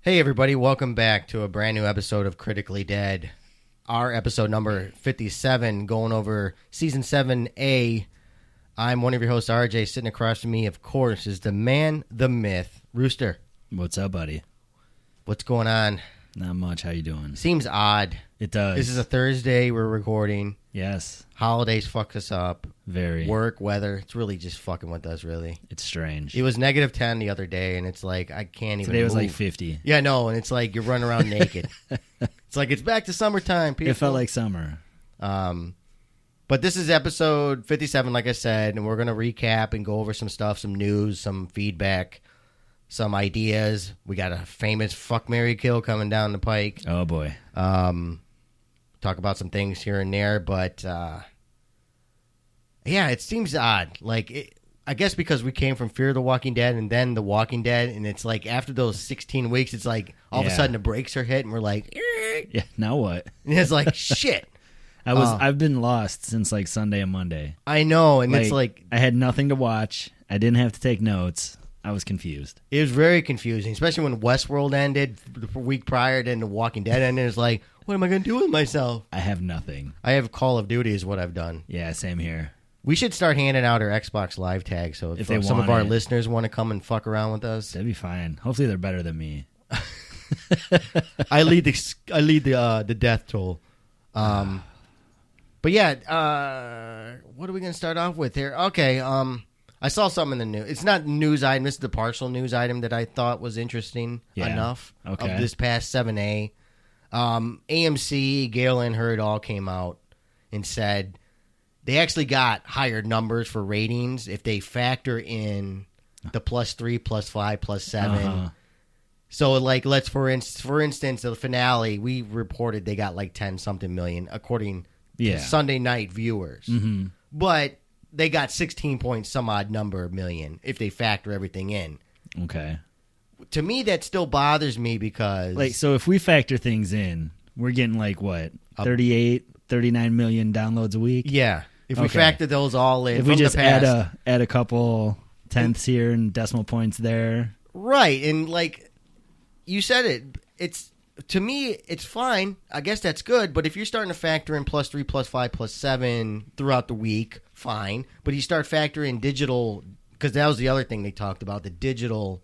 Hey everybody, welcome back to a brand new episode of Critically Dead. Our episode number 57, going over Season 7A. I'm one of your hosts, RJ. Sitting across from me, of course, is the man, the myth, Rooster. What's up, buddy? What's going on? Not much. How you doing? Seems odd. It does. This is a Thursday we're recording. Yes. Holidays fuck us up. Very. Work, weather. It's really just fucking with us, really. It's strange. It was negative 10 the other day, and it's like, I can't even Today was move. like 50. Yeah, no, and it's like you're running around naked. It's like it's back to summertime, people. It felt like summer. But this is episode 57, like I said, and we're going to recap and go over some stuff, some news, some feedback, some ideas. We got a famous fuck, marry, kill coming down the pike. Oh, boy. Talk about some things here and there, but yeah, it seems odd. Like, I guess because we came from Fear of the Walking Dead and then The Walking Dead, and it's like after those 16 weeks, it's like all of a sudden the brakes are hit, and we're like, Yeah, now what? and it's like, shit. I've been lost since like Sunday and Monday. I know, and it's like I had nothing to watch. I didn't have to take notes. I was confused. it was very confusing, especially when Westworld ended the week prior, then The Walking Dead ended. It's like, what am I going to do with myself? I have nothing. I have Call of Duty is what I've done. Yeah, same here. We should start handing out our Xbox Live tags, so if they some of want our it. listeners want to come and fuck around with us. That'd be fine. Hopefully they're better than me. I lead the death toll. But yeah, what are we going to start off with here? Okay, I saw something in the news. It's not a news item. This is the partial news item that I thought was interesting enough of this past 7A. AMC, Gale and Hurd all came out and said they actually got higher numbers for ratings if they factor in the +3, +5, +7. So, like, let's for instance, the finale, we reported they got like 10-something million according to Sunday night viewers. Mm-hmm. But they got 16 point some odd number million if they factor everything in. Okay. To me, that still bothers me because... Like, so if we factor things in, we're getting like what, 38, 39 million downloads a week? Yeah. If we factor those all in, if we just add a couple tenths here and decimal points there, right? And like you said, it's to me, it's fine. I guess that's good. But if you're starting to factor in +3, +5, +7 throughout the week, fine. But you start factoring digital, because that was the other thing they talked about, the digital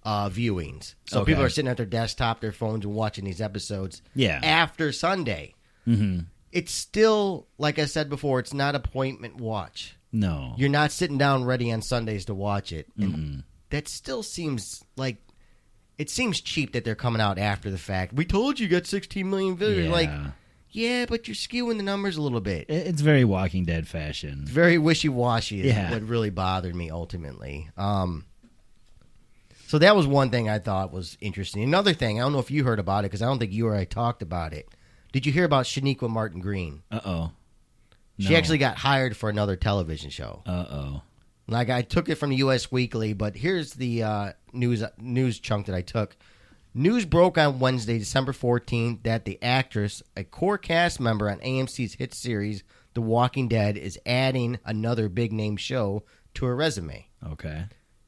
viewings. So people are sitting at their desktop, their phones, and watching these episodes. After Sunday. Mm-hmm. It's still, like I said before, it's not appointment watch. No. You're not sitting down ready on Sundays to watch it. And that still seems like, it seems cheap that they're coming out after the fact. We told you got 16 million viewers. Yeah. Like, yeah, but you're skewing the numbers a little bit. It's very Walking Dead fashion. It's very wishy-washy is what really bothered me ultimately. So that was one thing I thought was interesting. Another thing, I don't know if you heard about it, because I don't think you or I talked about it. Did you hear about Shaniqua Martin Green? Uh-oh. No. She actually got hired for another television show. Uh-oh. Like, I took it from the U.S. Weekly, but here's the news chunk that I took. News broke on Wednesday, December 14th, that the actress, a core cast member on AMC's hit series The Walking Dead, is adding another big-name show to her resume. Okay.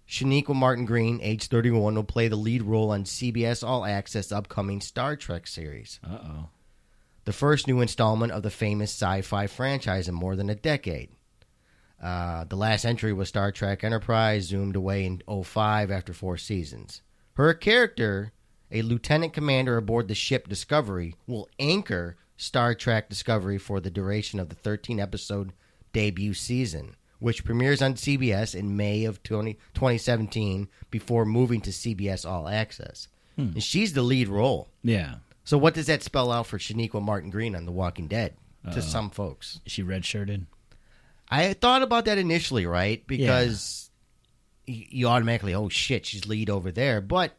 Shaniqua Martin Green, age 31, will play the lead role on CBS All Access' upcoming Star Trek series. Uh-oh. The first new installment of the famous sci-fi franchise in more than a decade. The last entry was Star Trek Enterprise, zoomed away in 2005 after 4 seasons. Her character, a lieutenant commander aboard the ship Discovery, will anchor Star Trek Discovery for the duration of the 13-episode debut season, which premieres on CBS in May of 2017 before moving to CBS All Access. And she's the lead role. Yeah. So what does that spell out for Shaniqua Martin Green on The Walking Dead to some folks? Is she redshirted? I thought about that initially, right? Because you automatically, oh shit, she's lead over there. But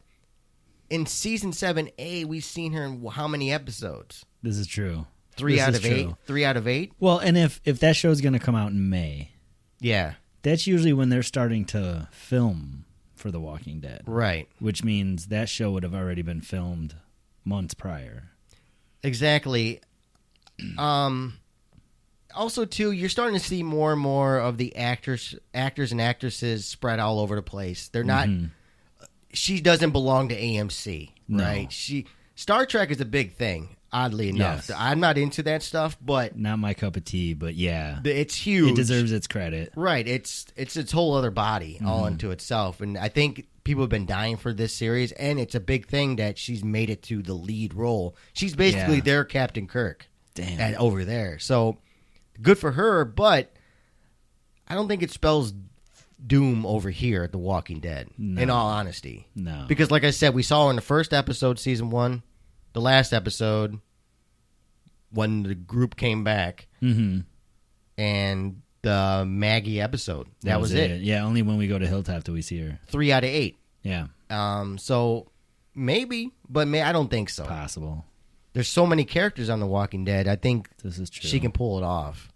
in Season 7A, we've seen her in how many episodes? This is true. 3 out of 8? 3 out of 8? Well, and if that show's going to come out in May, that's usually when they're starting to film for The Walking Dead. Right. Which means that show would have already been filmed months prior. Exactly. Also, too, you're starting to see more and more of the actors and actresses spread all over the place. They're not. She doesn't belong to AMC. right? Star Trek is a big thing. Oddly enough, I'm not into that stuff, but not my cup of tea. But yeah, it's huge. It deserves its credit, right? It's its whole other body all into itself, and I think people have been dying for this series, and it's a big thing that she's made it to the lead role. She's basically their Captain Kirk, over there. So good for her, but I don't think it spells doom over here at The Walking Dead. No. In all honesty, no, because like I said, we saw her in the first episode, season 1. The last episode, when the group came back, and the Maggie episode. That was it. Yeah, only when we go to Hilltop do we see her. 3 out of 8. Yeah. So maybe, but I don't think so. Possible. There's so many characters on The Walking Dead. I think this is true. She can pull it off.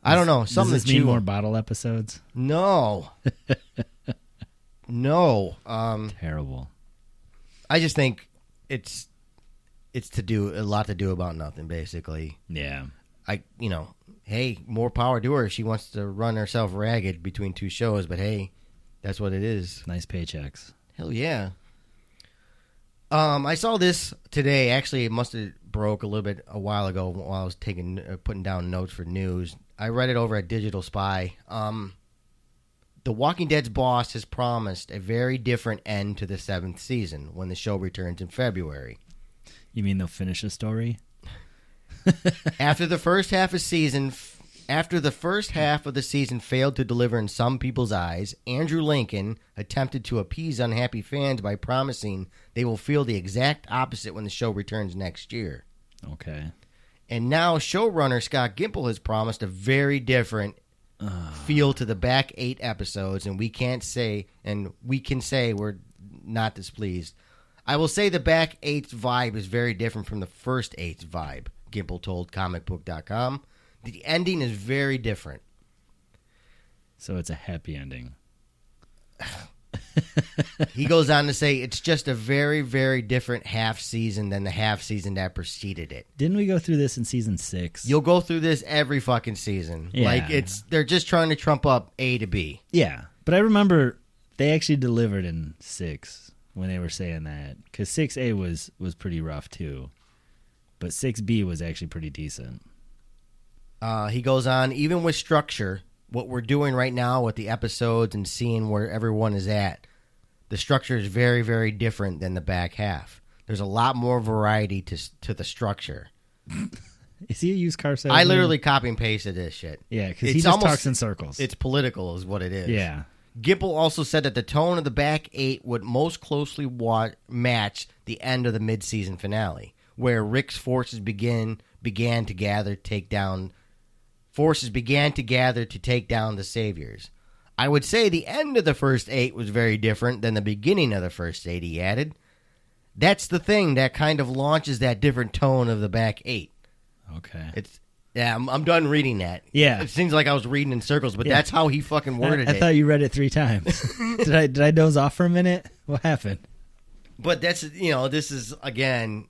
I don't know. Does this mean more bottle episodes? No. No. Terrible. I just think it's a lot to do about nothing, basically. Yeah. Hey, more power to her. She wants to run herself ragged between 2 shows, but hey, that's what it is. Nice paychecks. Hell yeah. I saw this today. Actually, it must have broke a while ago while I was putting down notes for news. I read it over at Digital Spy. The Walking Dead's boss has promised a very different end to the 7th season when the show returns in February. You mean they'll finish the story? After the first half of the season failed to deliver in some people's eyes, Andrew Lincoln attempted to appease unhappy fans by promising they will feel the exact opposite when the show returns next year. Okay. And now showrunner Scott Gimple has promised a very different feel to the back 8 episodes, and we can say we're not displeased. I will say the back 8's vibe is very different from the first 8's vibe, Gimple told comicbook.com. The ending is very different. So it's a happy ending. He goes on to say it's just a very, very different half season than the half season that preceded it. Didn't we go through this in season 6? You'll go through this every fucking season. Yeah. They're just trying to trump up A to B. Yeah. But I remember they actually delivered in 6 when they were saying that. Because 6A was pretty rough too. But 6B was actually pretty decent. He goes on, even with structure, what we're doing right now with the episodes and seeing where everyone is at, the structure is very, very different than the back half. There's a lot more variety to the structure. Is he a used car salesman? I literally copy and pasted this shit. Yeah, because he just talks in circles. It's political is what it is. Yeah. Gimple also said that the tone of the back 8 would most closely match the end of the mid-season finale, where Rick's forces began to gather to take down the Saviors. I would say the end of the first 8 was very different than the beginning of the first 8, he added. That's the thing that kind of launches that different tone of the back 8. Okay. I'm done reading that. Yeah. It seems like I was reading in circles, but that's how he fucking worded it. I thought you read it 3 times. Did I doze off for a minute? What happened? But this is, again,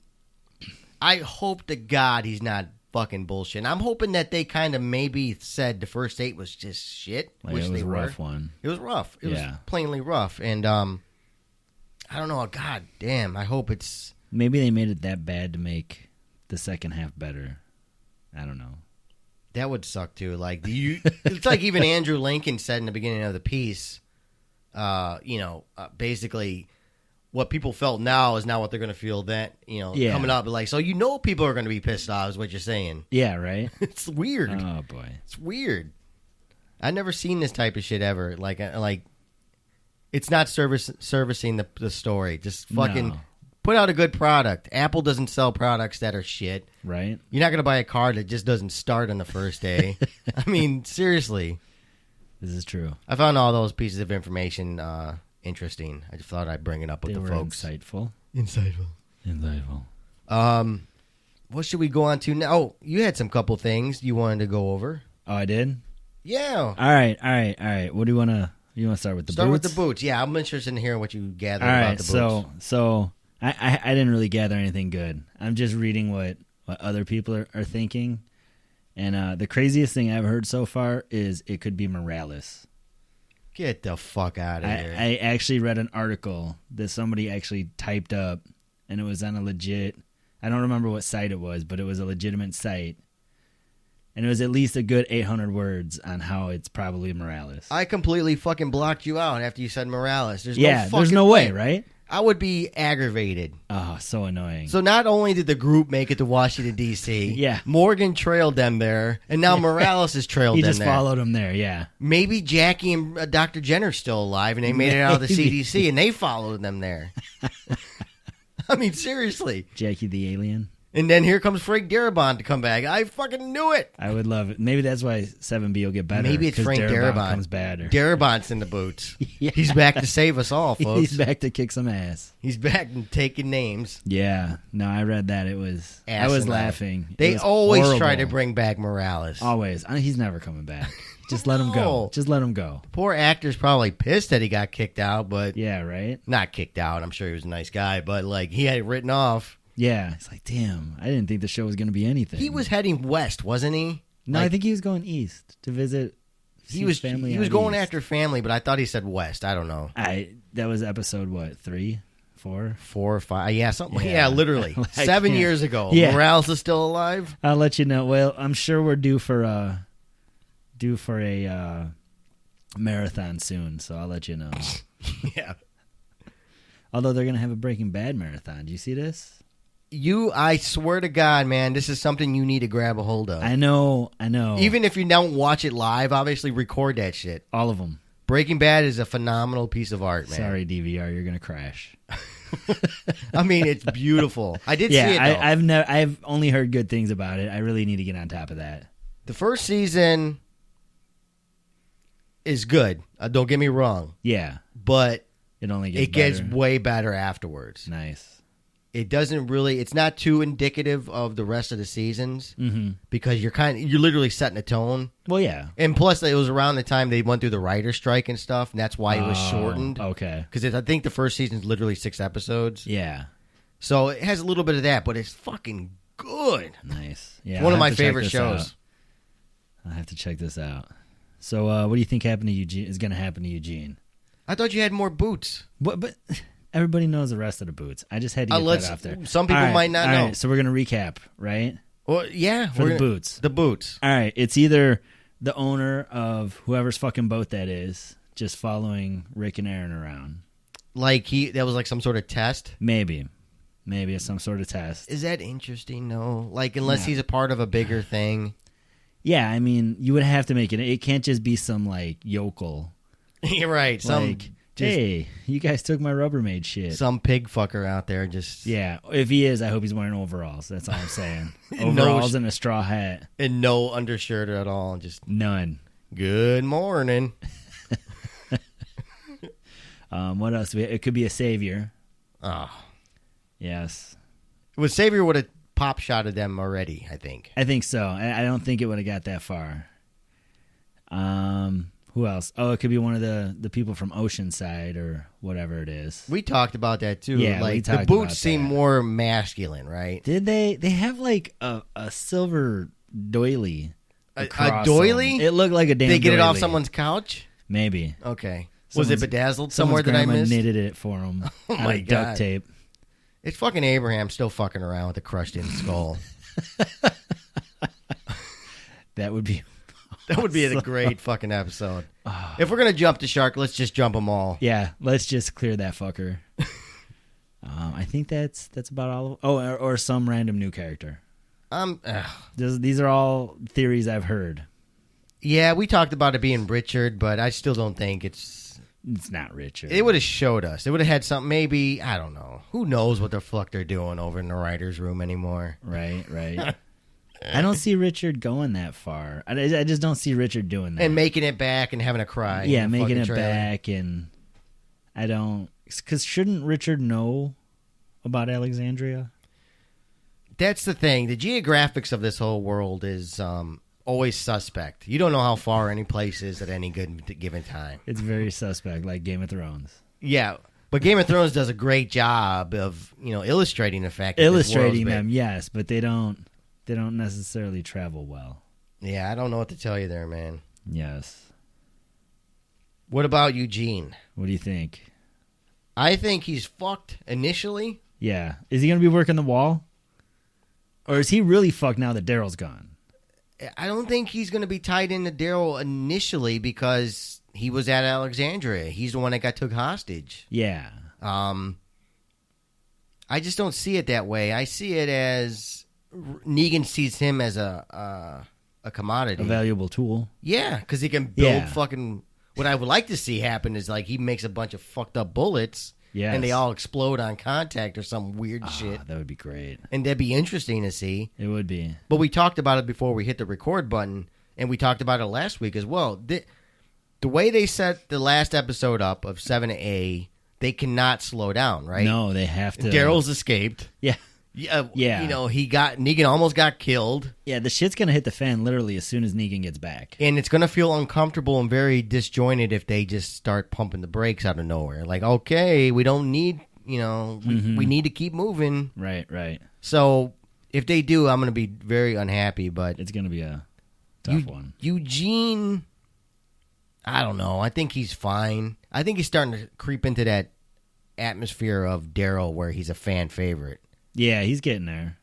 I hope to God he's not fucking bullshit. I'm hoping that they kind of maybe said the first 8 was just shit. Which it was a rough one. It was rough. It was plainly rough. And I don't know. God damn. I hope it's... Maybe they made it that bad to make the second half better. I don't know. That would suck too. Like it's like even Andrew Lincoln said in the beginning of the piece, basically what people felt now is not what they're going to feel coming up. Like, so people are going to be pissed off is what you're saying. Yeah, right? It's weird. Oh, boy. It's weird. I've never seen this type of shit ever. Like it's not servicing the story. Just fucking put out a good product. Apple doesn't sell products that are shit. Right. You're not going to buy a car that just doesn't start on the first day. I mean, seriously. This is true. I found all those pieces of information interesting. I just thought I'd bring it up with the folks. Insightful. What should we go on to now? Oh, you had some couple things you wanted to go over. Oh, I did? Yeah. All right. What do you want to... You want to start with the boots? Start with the boots. Yeah, I'm interested in hearing what you gathered about the boots. So I didn't really gather anything good. I'm just reading what other people are thinking. And the craziest thing I've heard so far is it could be Morales. Get the fuck out of here. I actually read an article that somebody actually typed up and it was on a legit. I don't remember what site it was, but it was a legitimate site. And it was at least a good 800 words on how it's probably Morales. I completely fucking blocked you out after you said Morales. There's no way, right? I would be aggravated. Oh, so annoying. So not only did the group make it to Washington, D.C., yeah. Morgan trailed them there, and now Morales has trailed them there. He just followed them there, yeah. Maybe Jackie and Dr. Jenner's still alive, and they made it out of the CDC, and they followed them there. I mean, seriously. Jackie the alien. And then here comes Frank Darabont to come back. I fucking knew it. I would love it. Maybe that's why 7B will get better. Maybe it's Frank Darabont comes better. Darabont's in the boots. Yeah. He's back to save us all, folks. He's back to kick some ass. He's back and taking names. Yeah. No, I read that. I was laughing. They always try to bring back Morales. Always. He's never coming back. Just let him go. Just let him go. The poor actor's probably pissed that he got kicked out, but... Yeah, right? Not kicked out. I'm sure he was a nice guy, but like he had it written off. Yeah, it's like, damn, I didn't think the show was going to be anything. He was heading west, wasn't he? No, I think he was going east to visit family. He was going after family, but I thought he said west. I don't know. That was episode, what, 3, 4? 4 or 5. Yeah, something. Yeah, literally. Like, 7 years ago. Yeah. Morales is still alive? I'll let you know. Well, I'm sure we're due for a marathon soon, so I'll let you know. Yeah. Although they're going to have a Breaking Bad marathon. Do you see this? I swear to God, man, this is something you need to grab a hold of. I know. Even if you don't watch it live, obviously record that shit. All of them. Breaking Bad is a phenomenal piece of art, man. Sorry, DVR, you're going to crash. I mean, it's beautiful. I did see it, though. I've only heard good things about it. I really need to get on top of that. The first season is good. Don't get me wrong. Yeah. But it gets way better afterwards. Nice. It doesn't really. It's not too indicative of the rest of the seasons because you're literally setting a tone. Well, yeah, and plus it was around the time they went through the writer's strike and stuff, and that's why it was shortened. Okay, because I think the first season's literally 6 episodes. Yeah, so it has a little bit of that, but it's fucking good. Nice. Yeah, it's one of my favorite shows. I'll have to check this out. So, what do you think happened to Eugene? Is going to happen to Eugene? I thought you had more boots. What? But. Everybody knows the rest of the boots. I just had to get that off there. Some people might not know. Right, so we're going to recap, right? Well, yeah. For the boots. The boots. All right. It's either the owner of whoever's fucking boat that is just following Rick and Aaron around. Like that was like some sort of test? Maybe it's some sort of test. Is that interesting? No. Like, unless he's a part of a bigger thing. Yeah, I mean, you would have to make it. It can't just be some, like, yokel. You're right. Hey, you guys took my Rubbermaid shit. Some pig fucker out there just... Yeah, if he is, I hope he's wearing overalls. That's all I'm saying. Overalls and a straw hat. And no undershirt at all. Just none. Good morning. What else? It could be a savior. Oh. Yes. Savior would have pop-shotted them already, I think. I think so. I don't think it would have got that far. Who else? Oh, it could be one of the people from Oceanside or whatever it is. We talked about that too. Yeah, like we talked the boots about seem that. More masculine, right? Did they? They have like a silver doily. A doily? It looked like a damn. Did they get doily. it off someone's couch? Maybe. Okay. Was it bedazzled somewhere that I missed? Knitted it for him. Oh my God. Duct tape. It's fucking Abraham still fucking around with a crushed-in skull. That would be. That would be a great fucking episode. If we're going to jump the shark, let's just jump them all. Yeah, let's just clear that fucker. I think that's about all. Or some random new character. These are all theories I've heard. Yeah, we talked about it being Richard, but I still don't think it's not Richard. It would have showed us. It would have had something, maybe, I don't know. Who knows what the fuck they're doing over in the writer's room anymore. Right. I don't see Richard going that far. I just don't see Richard doing that. And making it back and having a cry. Yeah, making it back. And I don't... Because shouldn't Richard know about Alexandria? That's the thing. The geographics of this whole world is always suspect. You don't know how far any place is at any given time. It's very suspect, like Game of Thrones. Yeah, but Game of Thrones does a great job of illustrating the fact that illustrating them, yes, but they don't necessarily travel well. Yeah, I don't know what to tell you there, man. Yes. What about Eugene? What do you think? I think he's fucked initially, Yeah. Is he going to be working the wall? Or is he really fucked now that Daryl's gone? I don't think he's going to be tied into Daryl initially because he was at Alexandria. He's the one that got took hostage. Yeah. I just don't see it that way. I see it as Negan sees him as a commodity. A valuable tool. Yeah, because he can build fucking... What I would like to see happen is like he makes a bunch of fucked up bullets and they all explode on contact or some weird shit. That would be great. And that'd be interesting to see. It would be. But we talked about it before we hit the record button, and we talked about it last week as well. The way they set the last episode up of 7A, they cannot slow down, right? No, they have to. Daryl's escaped. Yeah. Yeah. Negan almost got killed. Yeah, the shit's going to hit the fan literally as soon as Negan gets back. And it's going to feel uncomfortable and very disjointed if they just start pumping the brakes out of nowhere. Like, okay, we don't need, we need to keep moving. Right. So if they do, I'm going to be very unhappy, but... It's going to be a tough one. Eugene, I don't know. I think he's fine. I think he's starting to creep into that atmosphere of Daryl where he's a fan favorite. Yeah, he's getting there.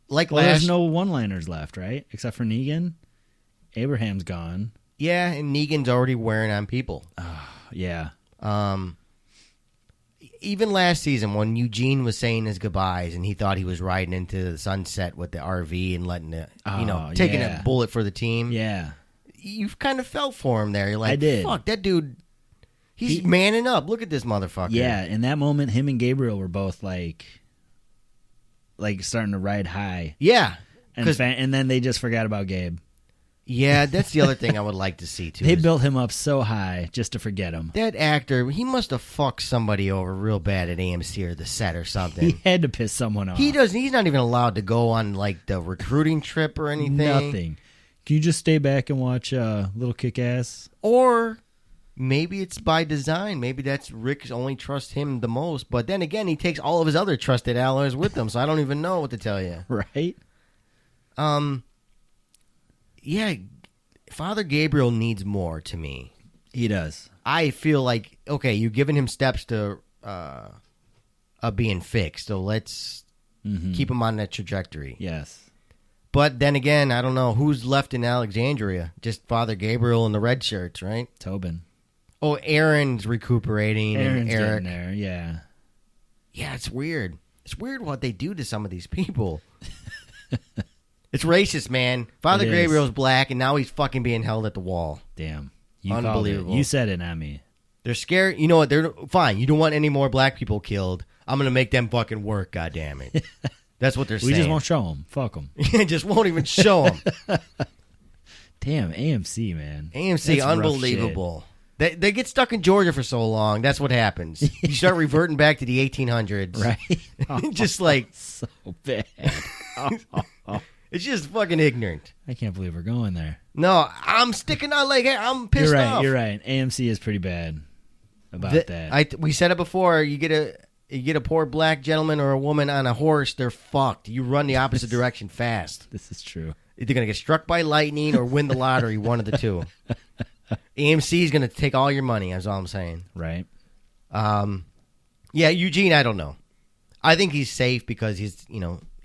There's no one-liners left, right? Except for Negan. Abraham's gone. Yeah, and Negan's already wearing on people. Yeah. Even last season when Eugene was saying his goodbyes and he thought he was riding into the sunset with the RV and letting taking a bullet for the team. Yeah. You've kind of felt for him there. You're like, I did. Fuck, that dude, he's manning up. Look at this motherfucker. Yeah, in that moment, him and Gabriel were both like starting to ride high. Yeah. And then they just forgot about Gabe. Yeah, that's the other thing I would like to see, too. They built him up so high just to forget him. That actor, he must have fucked somebody over real bad at AMC or the set or something. He had to piss someone off. He's not even allowed to go on, the recruiting trip or anything. Nothing. Can you just stay back and watch Little Kick-Ass? Or... maybe it's by design. Maybe that's Rick only trusts him the most. But then again, he takes all of his other trusted allies with him, so I don't even know what to tell you. Right? Yeah, Father Gabriel needs more to me. He does. I feel like, okay, you've given him steps to being fixed, so let's keep him on that trajectory. Yes. But then again, I don't know. Who's left in Alexandria? Just Father Gabriel and the red shirts, right? Tobin. Oh, Aaron's recuperating. Aaron's and Eric. getting there, yeah. Yeah, it's weird. It's weird what they do to some of these people. It's racist, man. Father Gabriel's black, and now he's fucking being held at the wall. Damn. Unbelievable. You said it, not me. They're scared. You know what? They're fine. You don't want any more black people killed. I'm going to make them fucking work, goddammit. That's what they're saying. We just won't show them. Fuck them. Just won't even show them. Damn, AMC, man. AMC, that's unbelievable. They get stuck in Georgia for so long. That's what happens. You start reverting back to the 1800s. Right? Just like... so bad. It's just fucking ignorant. I can't believe we're going there. No, I'm sticking out like, hey, I'm pissed off. You're right. AMC is pretty bad about that. We said it before. You get a poor black gentleman or a woman on a horse, they're fucked. You run the opposite direction fast. This is true. Either going to get struck by lightning or win the lottery, one of the two. AMC is going to take all your money, that's all I'm saying. Right. Yeah, Eugene, I don't know. I think he's safe because he's,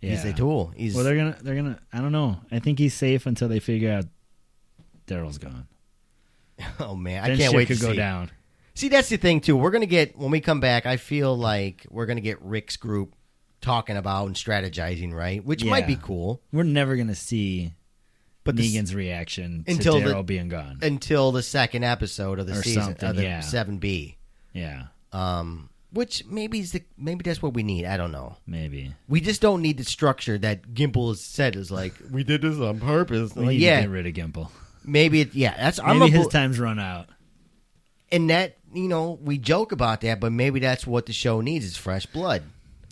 he's a tool. Well, they're gonna. I don't know. I think he's safe until they figure out Daryl's gone. Oh man, then I can't wait to go down. See, that's the thing too. We're gonna get when we come back. I feel like we're gonna get Rick's group talking about and strategizing, right? Which might be cool. We're never gonna see, Negan's reaction to Daryl being gone until the second episode of the season of the 7B. Yeah. Which maybe that's what we need. I don't know. Maybe we just don't need the structure that Gimple has said is like we did this on purpose. We need to get rid of Gimple. Maybe that's maybe his time's run out. And that we joke about that, but maybe that's what the show needs is fresh blood.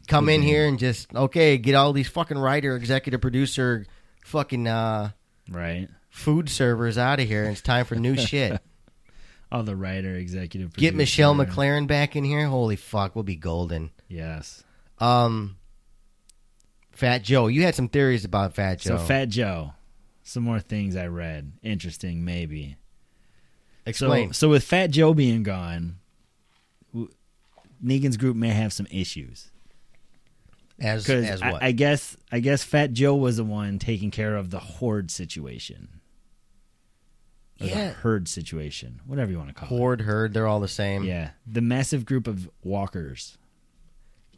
Come in here and just get all these fucking writer, executive producer, fucking right food servers out of here. And it's time for new shit. All the writer, executive producer. Get Michelle McLaren back in here. Holy fuck, we'll be golden. Yes. Fat Joe. You had some theories about Fat Joe. So Fat Joe. Some more things I read. Interesting, maybe. Explain. So with Fat Joe being gone, Negan's group may have some issues. As what? I guess Fat Joe was the one taking care of the horde situation. Or the herd situation, whatever you want to call it. Herd, they're all the same. Yeah, the massive group of walkers.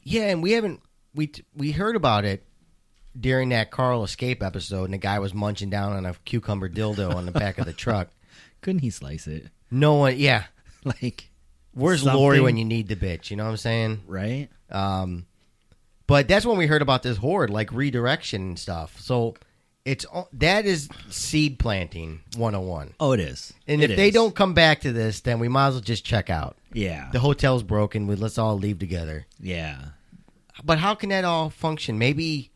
Yeah, and we heard about it during that Carl escape episode, and the guy was munching down on a cucumber dildo on the back of the truck. Couldn't he slice it? No one, yeah. Like, where's something? Lori when you need the bitch? You know what I'm saying? Right. But that's when we heard about this horde, like redirection and stuff. So that is seed planting 101. Oh, it is. And if they don't come back to this, then we might as well just check out. Yeah. The hotel's broken. Let's all leave together. Yeah. But how can that all function? Maybe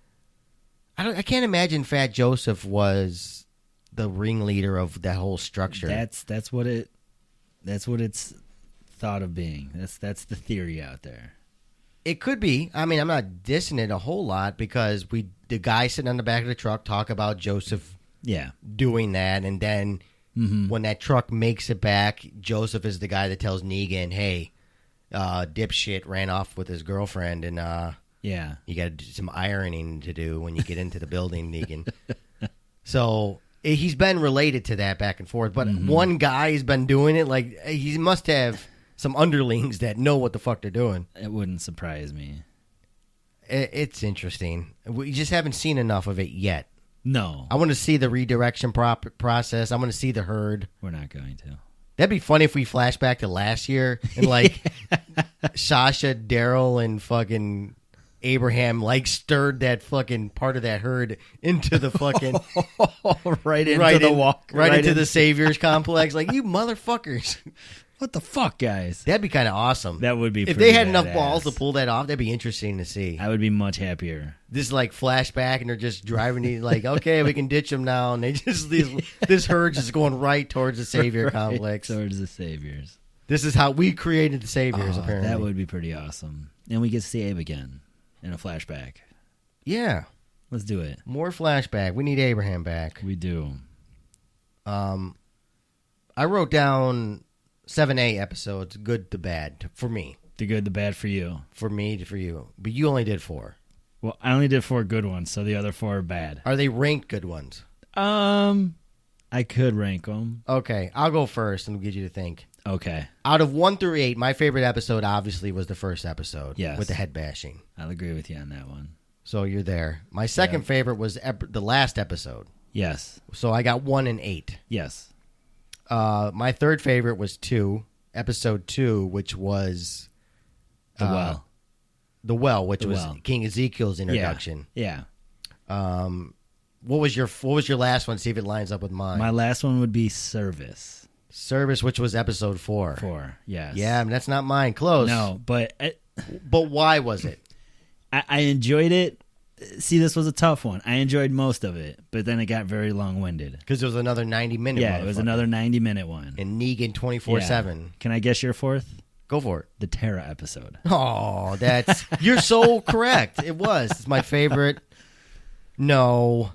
I can't imagine Fat Joseph was the ringleader of that whole structure. That's what it's thought of being. That's the theory out there. It could be. I mean, I'm not dissing it a whole lot because the guy sitting on the back of the truck talk about Joseph doing that, and then when that truck makes it back, Joseph is the guy that tells Negan, hey, dipshit ran off with his girlfriend, and you got some ironing to do when you get into the building, Negan. So he's been related to that back and forth, but one guy's been doing it. Like, he must have some underlings that know what the fuck they're doing. It wouldn't surprise me. It's interesting. We just haven't seen enough of it yet. No. I want to see the redirection process. I want to see the herd. We're not going to. That'd be funny if we flash back to last year and, like, Sasha, Daryl, and fucking Abraham, like, stirred that fucking part of that herd into the fucking... right into the Saviors complex. Like, you motherfuckers. What the fuck, guys? That'd be kind of awesome. That would be if they had enough balls to pull that off, that'd be interesting to see. I would be much happier. This, like, flashback, and they're just driving, like, okay, we can ditch them now, and they just, this herd's just going right towards the Savior complex. Towards the Saviors. This is how we created the Saviors, apparently. That would be pretty awesome. And we get to see Abe again in a flashback. Yeah. Let's do it. More flashback. We need Abraham back. We do. I wrote down 7A episodes, good to bad, for me. The good, the bad for you. For me, for you. But you only did 4. Well, I only did 4 good ones, so the other 4 are bad. Are they ranked good ones? I could rank them. Okay, I'll go first and get you to think. Okay. Out of 1 through 8, my favorite episode obviously was the first episode. Yes. With the head bashing. I'll agree with you on that one. So you're there. My second favorite was the last episode. Yes. So I got 1 and 8. Yes. My third favorite was 2, episode 2, which was The Well. The Well, which was King Ezekiel's introduction. Yeah. What was your last one? See if it lines up with mine. My last one would be Service. Service, which was episode 4. 4, yes. Yeah, I mean, that's not mine. Close. No, but why was it? I enjoyed it. See, this was a tough one. I enjoyed most of it, but then it got very long-winded. Because it was another 90-minute one. Yeah, it was another 90-minute one. And Negan 24/7. Can I guess your fourth? Go for it. The Terra episode. Oh, you're so correct. It was. It's my favorite. No.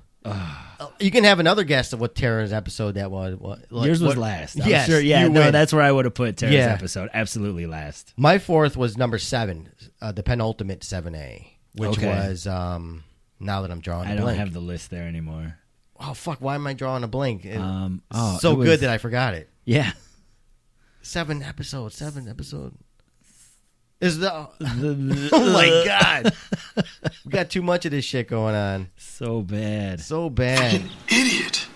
You can have another guess of what Terra's episode that was. Yours was last. Yes, sure. Yeah, no, that's where I would have put Terra's episode. Absolutely last. My fourth was number 7, the penultimate 7A, which was Now That I'm Drawing a Blank. I don't have the list there anymore. Oh, fuck. Why am I drawing a blank? Good that I forgot it. Yeah. 7 episodes. Is the oh my god, we got too much of this shit going on. So bad. Fucking idiot.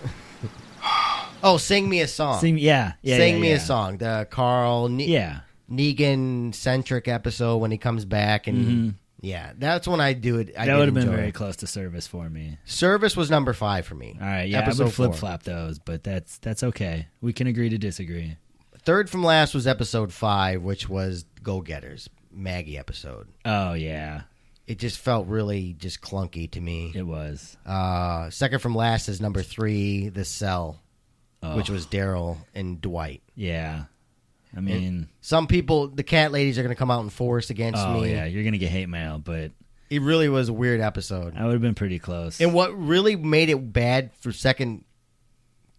Oh, Sing Me a Song. Sing Me a Song. The Carl Negan centric episode when he comes back and that's when I do it. That would have been very close to Service for me. Service was number 5 for me. All right, I would flip flop those, but that's okay. We can agree to disagree. Third from last was episode 5, which was Go Getters. Maggie episode. Oh, yeah. It just felt really just clunky to me. It was. Second from last is number 3, The Cell, which was Daryl and Dwight. Yeah. I mean... And some people, the cat ladies are going to come out in force against me. Oh, yeah. You're going to get hate mail, but... It really was a weird episode. I would have been pretty close. And what really made it bad for second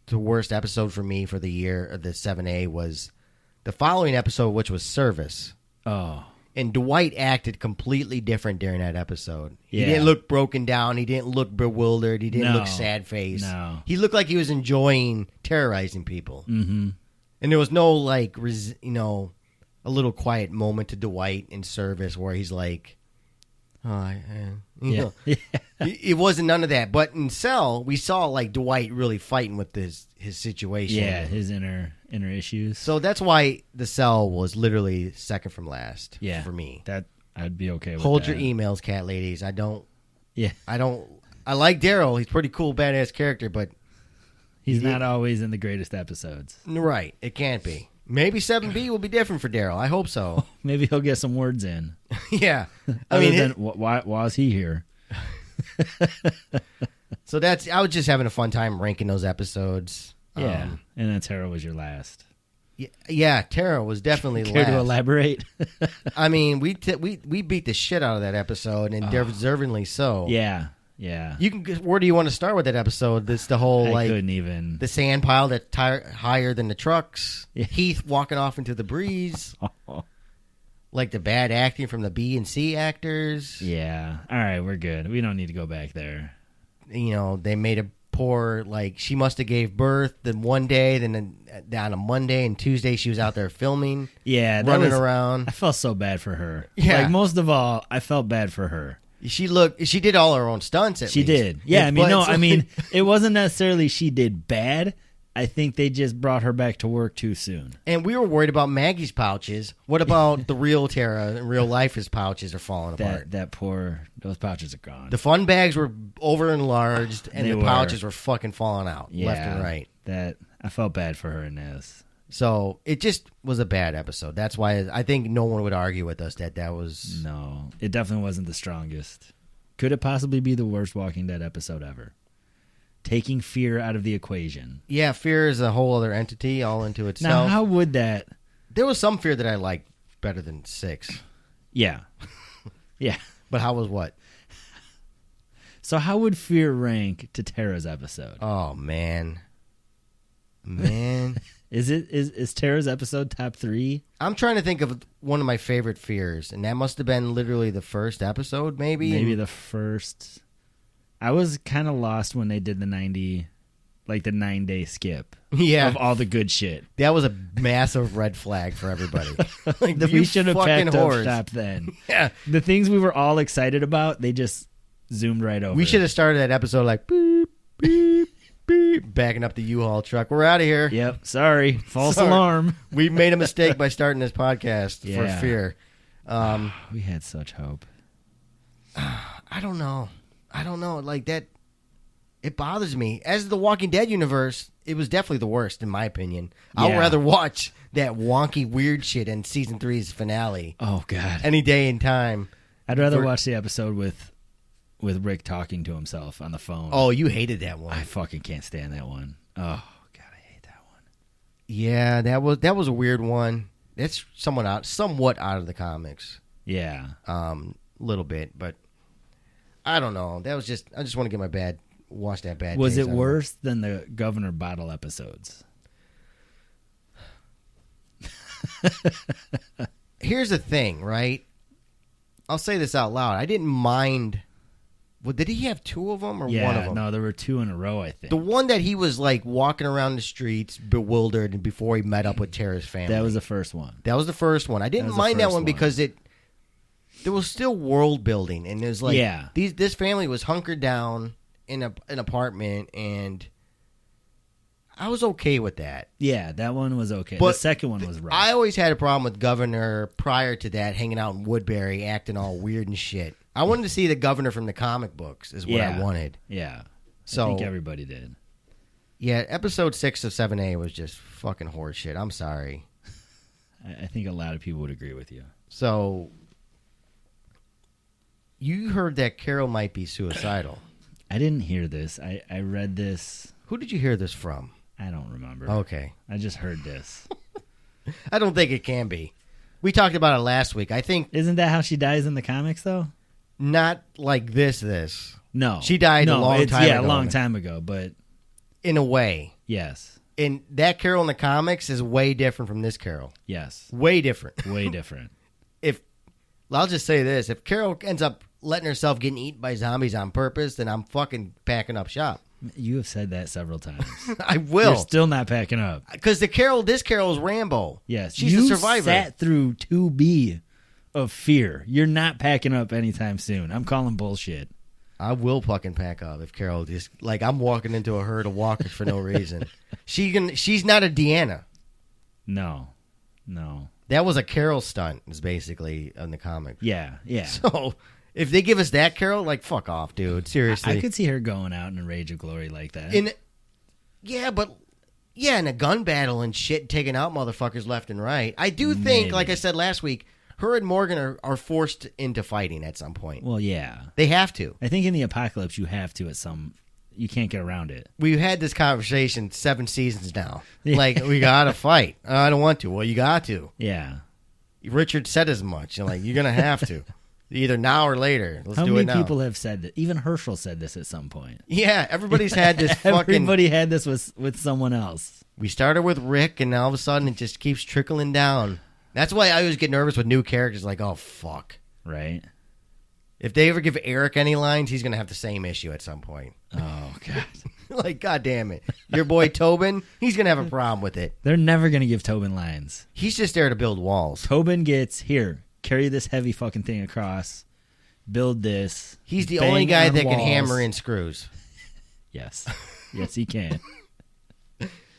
to worst episode for me for the year, the 7A, was the following episode, which was Service. Oh. And Dwight acted completely different during that episode. Yeah. He didn't look broken down. He didn't look bewildered. He didn't look sad-faced. No. He looked like he was enjoying terrorizing people. Mm-hmm. And there was no, like, a little quiet moment to Dwight in service where he's like, you know. It wasn't none of that. But in Cell, we saw, like, Dwight really fighting with his situation. Yeah, his inner issues. So that's why the Cell was literally second from last for me. That I'd be okay with. Hold that. your emails, cat ladies. I like Daryl. He's a pretty cool, badass character, but he's not always in the greatest episodes. Right. It can't be. Maybe 7B will be different for Daryl. I hope so. Maybe he'll get some words in. Yeah. Why is he here? So I was just having a fun time ranking those episodes. Yeah. And then Tara was your last. Yeah, Tara was definitely Care last. to elaborate? I mean, we beat the shit out of that episode, and deservingly so. Yeah. You can. Where do you want to start with that episode? This the whole I couldn't even. The sand pile that's higher than the trucks. Yeah. Heath walking off into the breeze. Like the bad acting from the B and C actors. Yeah. All right, we're good. We don't need to go back there. You know, they made a poor, like, she must have gave birth then one day, then on a Monday and Tuesday she was out there filming. Yeah. Running around. I felt so bad for her. Yeah. Like, most of all, I felt bad for her. She did all her own stunts at least. She did. Yeah, it wasn't necessarily she did bad. I think they just brought her back to work too soon. And we were worried about Maggie's pouches. What about the real Tara in real life? His pouches are falling apart. Those pouches are gone. The fun bags were over enlarged, and the pouches were fucking falling out left and right. I felt bad for her in this. So it just was a bad episode. That's why I think no one would argue with us that was... No, it definitely wasn't the strongest. Could it possibly be the worst Walking Dead episode ever? Taking fear out of the equation. Yeah, fear is a whole other entity all into itself. Now, how would that... There was some fear that I liked better than 6. Yeah. Yeah. But how was what? So how would fear rank to Tara's episode? Oh, man. Is Tara's episode top 3? I'm trying to think of one of my favorite fears, and that must have been literally the first episode, maybe? Maybe the first... I was kind of lost when they did the 9-day skip. Yeah. Of all the good shit. That was a massive red flag for everybody. We should have packed up shop then. Yeah. The things we were all excited about, they just zoomed right over. We should have started that episode like, beep, beep, beep, backing up the U-Haul truck. We're out of here. Yep. Sorry. False alarm. We made a mistake by starting this podcast for fear. We had such hope. I don't know. Like that, it bothers me. As the Walking Dead universe, it was definitely the worst, in my opinion. I'd rather watch that wonky, weird shit in season 3's finale. Oh, God. Any day and time. I'd rather watch the episode with Rick talking to himself on the phone. Oh, you hated that one. I fucking can't stand that one. Oh, God, I hate that one. Yeah, that was a weird one. It's somewhat out of the comics. Yeah. Little bit, but I don't know. That was just, I just want to get wash that bad. Was it worse than the Governor Bottle episodes? Here's the thing, right? I'll say this out loud. I didn't mind. Well, did he have 2 of them or one of them? No, there were 2 in a row, I think. The one that he was like walking around the streets bewildered and before he met up with Tara's family. That was the first one. I didn't mind that one because there was still world building, and it was like this family was hunkered down in an apartment, and I was okay with that. Yeah, that one was okay. But the second one was rough. I always had a problem with Governor prior to that, hanging out in Woodbury, acting all weird and shit. I wanted to see the Governor from the comic books is what I wanted. Yeah. So, I think everybody did. Yeah, episode 6 of 7A was just fucking horseshit. I'm sorry. I think a lot of people would agree with you. So, you heard that Carol might be suicidal. I didn't hear this. I read this. Who did you hear this from? I don't remember. Okay. I just heard this. I don't think it can be. We talked about it last week. I think... Isn't that how she dies in the comics, though? Not like this. No. She died a long time ago. Yeah, a long time ago, but... In a way. Yes. And that Carol in the comics is way different from this Carol. Yes. Way different. Way different. I'll just say this. If Carol ends up letting herself get eaten by zombies on purpose, then I'm fucking packing up shop. You have said that several times. I will. You're still not packing up. Because this Carol is Rambo. Yes. She's a survivor. You sat through 2B of fear. You're not packing up anytime soon. I'm calling bullshit. I will fucking pack up if Carol just... Like, I'm walking into a herd of walkers for no reason. She's not a Deanna. No. That was a Carol stunt, is basically, in the comic. Yeah. So... If they give us that Carol, like, fuck off, dude. Seriously. I could see her going out in a rage of glory like that. In a gun battle and shit, taking out motherfuckers left and right. I do think, like I said last week, her and Morgan are forced into fighting at some point. Well, yeah. They have to. I think in the apocalypse, you have to you can't get around it. We've had this conversation 7 seasons now. Like, we gotta fight. I don't want to. Well, you got to. Yeah. Richard said as much. You're like, you're gonna have to. Either now or later. Let's do it now. How many people have said that? Even Herschel said this at some point. Yeah, everybody's had this fucking... Everybody had this with someone else. We started with Rick, and now all of a sudden it just keeps trickling down. That's why I always get nervous with new characters. Like, oh, fuck. Right. If they ever give Eric any lines, he's going to have the same issue at some point. Oh, God. Like, God damn it. Your boy Tobin, he's going to have a problem with it. They're never going to give Tobin lines. He's just there to build walls. Tobin gets, here, carry this heavy fucking thing across, build this. He's the only guy that can hammer in screws. Yes. Yes, he can.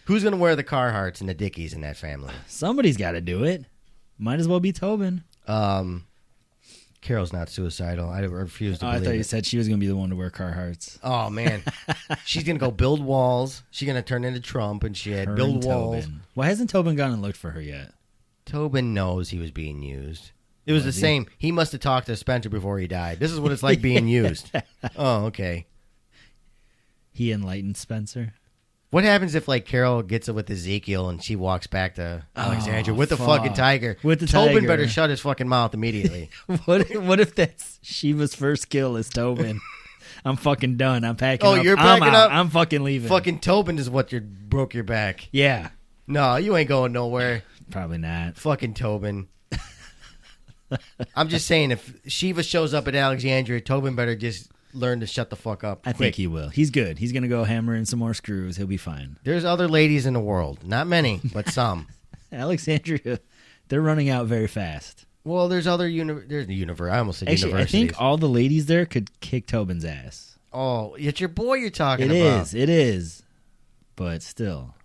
Who's going to wear the Carhartts and the Dickies in that family? Somebody's got to do it. Might as well be Tobin. Carol's not suicidal. I refuse to believe I thought you it. said she was going to be the one to wear Carhartts. Oh, man. She's going to go build walls. She's going to turn into Trump and shit. Build walls. Tobin. Why hasn't Tobin gone and looked for her yet? Tobin knows he was being used. It was the same. He must have talked to Spencer before he died. This is what it's like being used. Oh, okay. He enlightened Spencer. What happens if, like, Carol gets it with Ezekiel and she walks back to Alexandria with the fucking tiger? With the Tobin tiger. better shut his fucking mouth immediately. What if that's Shiva's first kill is Tobin? I'm fucking done. I'm packing up. Oh, you're packing up? I'm fucking leaving. Fucking Tobin is what broke your back. Yeah. No, you ain't going nowhere. Probably not. Fucking Tobin. I'm just saying, if Shiva shows up at Alexandria, Tobin better just learn to shut the fuck up. I think he will. He's good. He's going to go hammer in some more screws. He'll be fine. There's other ladies in the world. Not many, but some. Alexandria, they're running out very fast. Well, there's other there's the universe. I almost said Actually, universities. I think all the ladies there could kick Tobin's ass. Oh, it's your boy you're talking about. It is. But still.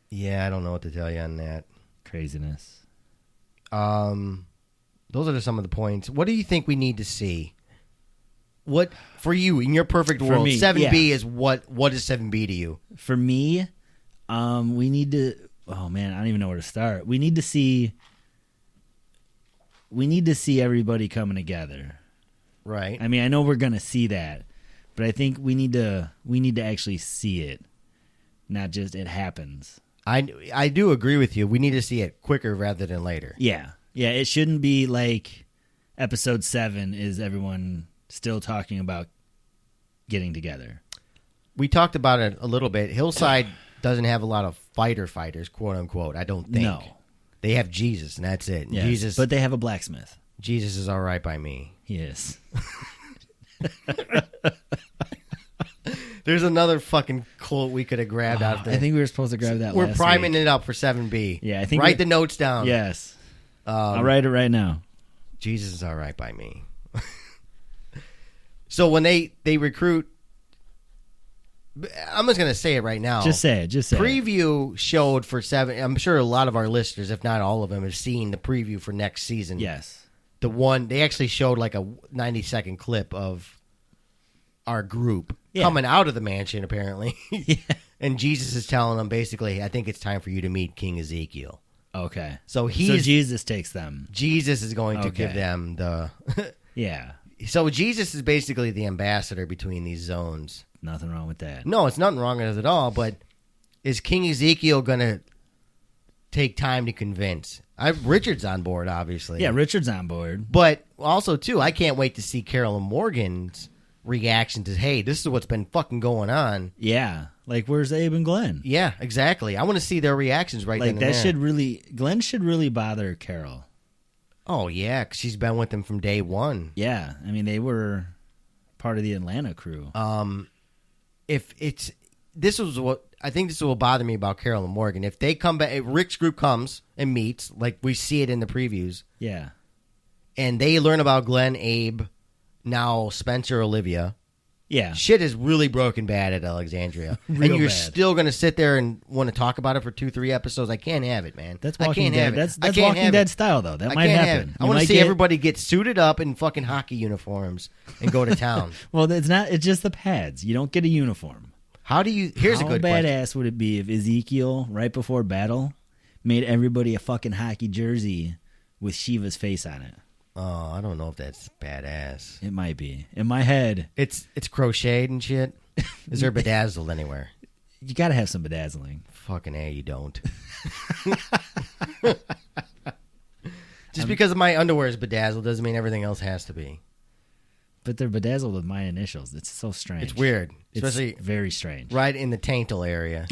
Yeah, I don't know what to tell you on that. Craziness. Those are some of the points. What do you think we need to see? What for you in your perfect world? 7B is what is 7B to you? For me, we need to. Oh man, I don't even know where to start. We need to see everybody coming together. Right. I mean, I know we're gonna see that, but I think we need to actually see it, not just it happens. I do agree with you. We need to see it quicker rather than later. Yeah. Yeah, it shouldn't be like episode 7 is everyone still talking about getting together. We talked about it a little bit. Hillside doesn't have a lot of fighters, quote unquote, I don't think. No. They have Jesus, and that's it. Yes, Jesus, but they have a blacksmith. Jesus is all right by me. He is. There's another fucking quote we could have grabbed out of there. I think we were supposed to grab that We're last priming week. it up for 7B. Yeah, I think Write the notes down. Yes. I'll write it right now. Jesus is all right by me. So when they recruit, I'm just going to say it right now. Just say it. Preview showed for 7. I'm sure a lot of our listeners, if not all of them, have seen the preview for next season. Yes. The one, they actually showed like a 90-second clip of our group coming out of the mansion, apparently. Yeah. And Jesus is telling them basically, I think it's time for you to meet King Ezekiel. Okay. So Jesus takes them. Jesus is going to give them the... Yeah. So Jesus is basically the ambassador between these zones. Nothing wrong with that. No, it's nothing wrong with it at all, but is King Ezekiel going to take time to convince? Richard's on board, obviously. Yeah, Richard's on board. But also, too, I can't wait to see Carol and Morgan's reaction to, hey, this is what's been fucking going on. Yeah. Like, where's Abe and Glenn? Yeah, exactly. I want to see their reactions right then and there. Glenn should really bother Carol. Oh, yeah, because she's been with them from day one. Yeah, I mean, they were part of the Atlanta crew. If it's this was what I think this will bother me about Carol and Morgan. If they come back, if Rick's group comes and meets, like we see it in the previews, yeah, and they learn about Glenn, Abe, now Spencer, Olivia. Yeah. Shit is really broken bad at Alexandria. Real and you're bad. still going to sit there and want to talk about it for 2-3 episodes. I can't have it, man. That's I Walking can't Dead. have it. That's Walking Dead style, though. That might happen. I want to see everybody get suited up in fucking hockey uniforms and go to town. Well, it's not. It's just the pads. You don't get a uniform. How do you... Here's a good question. How badass would it be if Ezekiel, right before battle, made everybody a fucking hockey jersey with Shiva's face on it? Oh, I don't know if that's badass. It might be. In my head... It's crocheted and shit. Is there bedazzled anywhere? You got to have some bedazzling. Fucking A, you don't. Just because my underwear is bedazzled doesn't mean everything else has to be. But they're bedazzled with my initials. It's so strange. It's weird. Especially it's very strange. Right in the taintal area.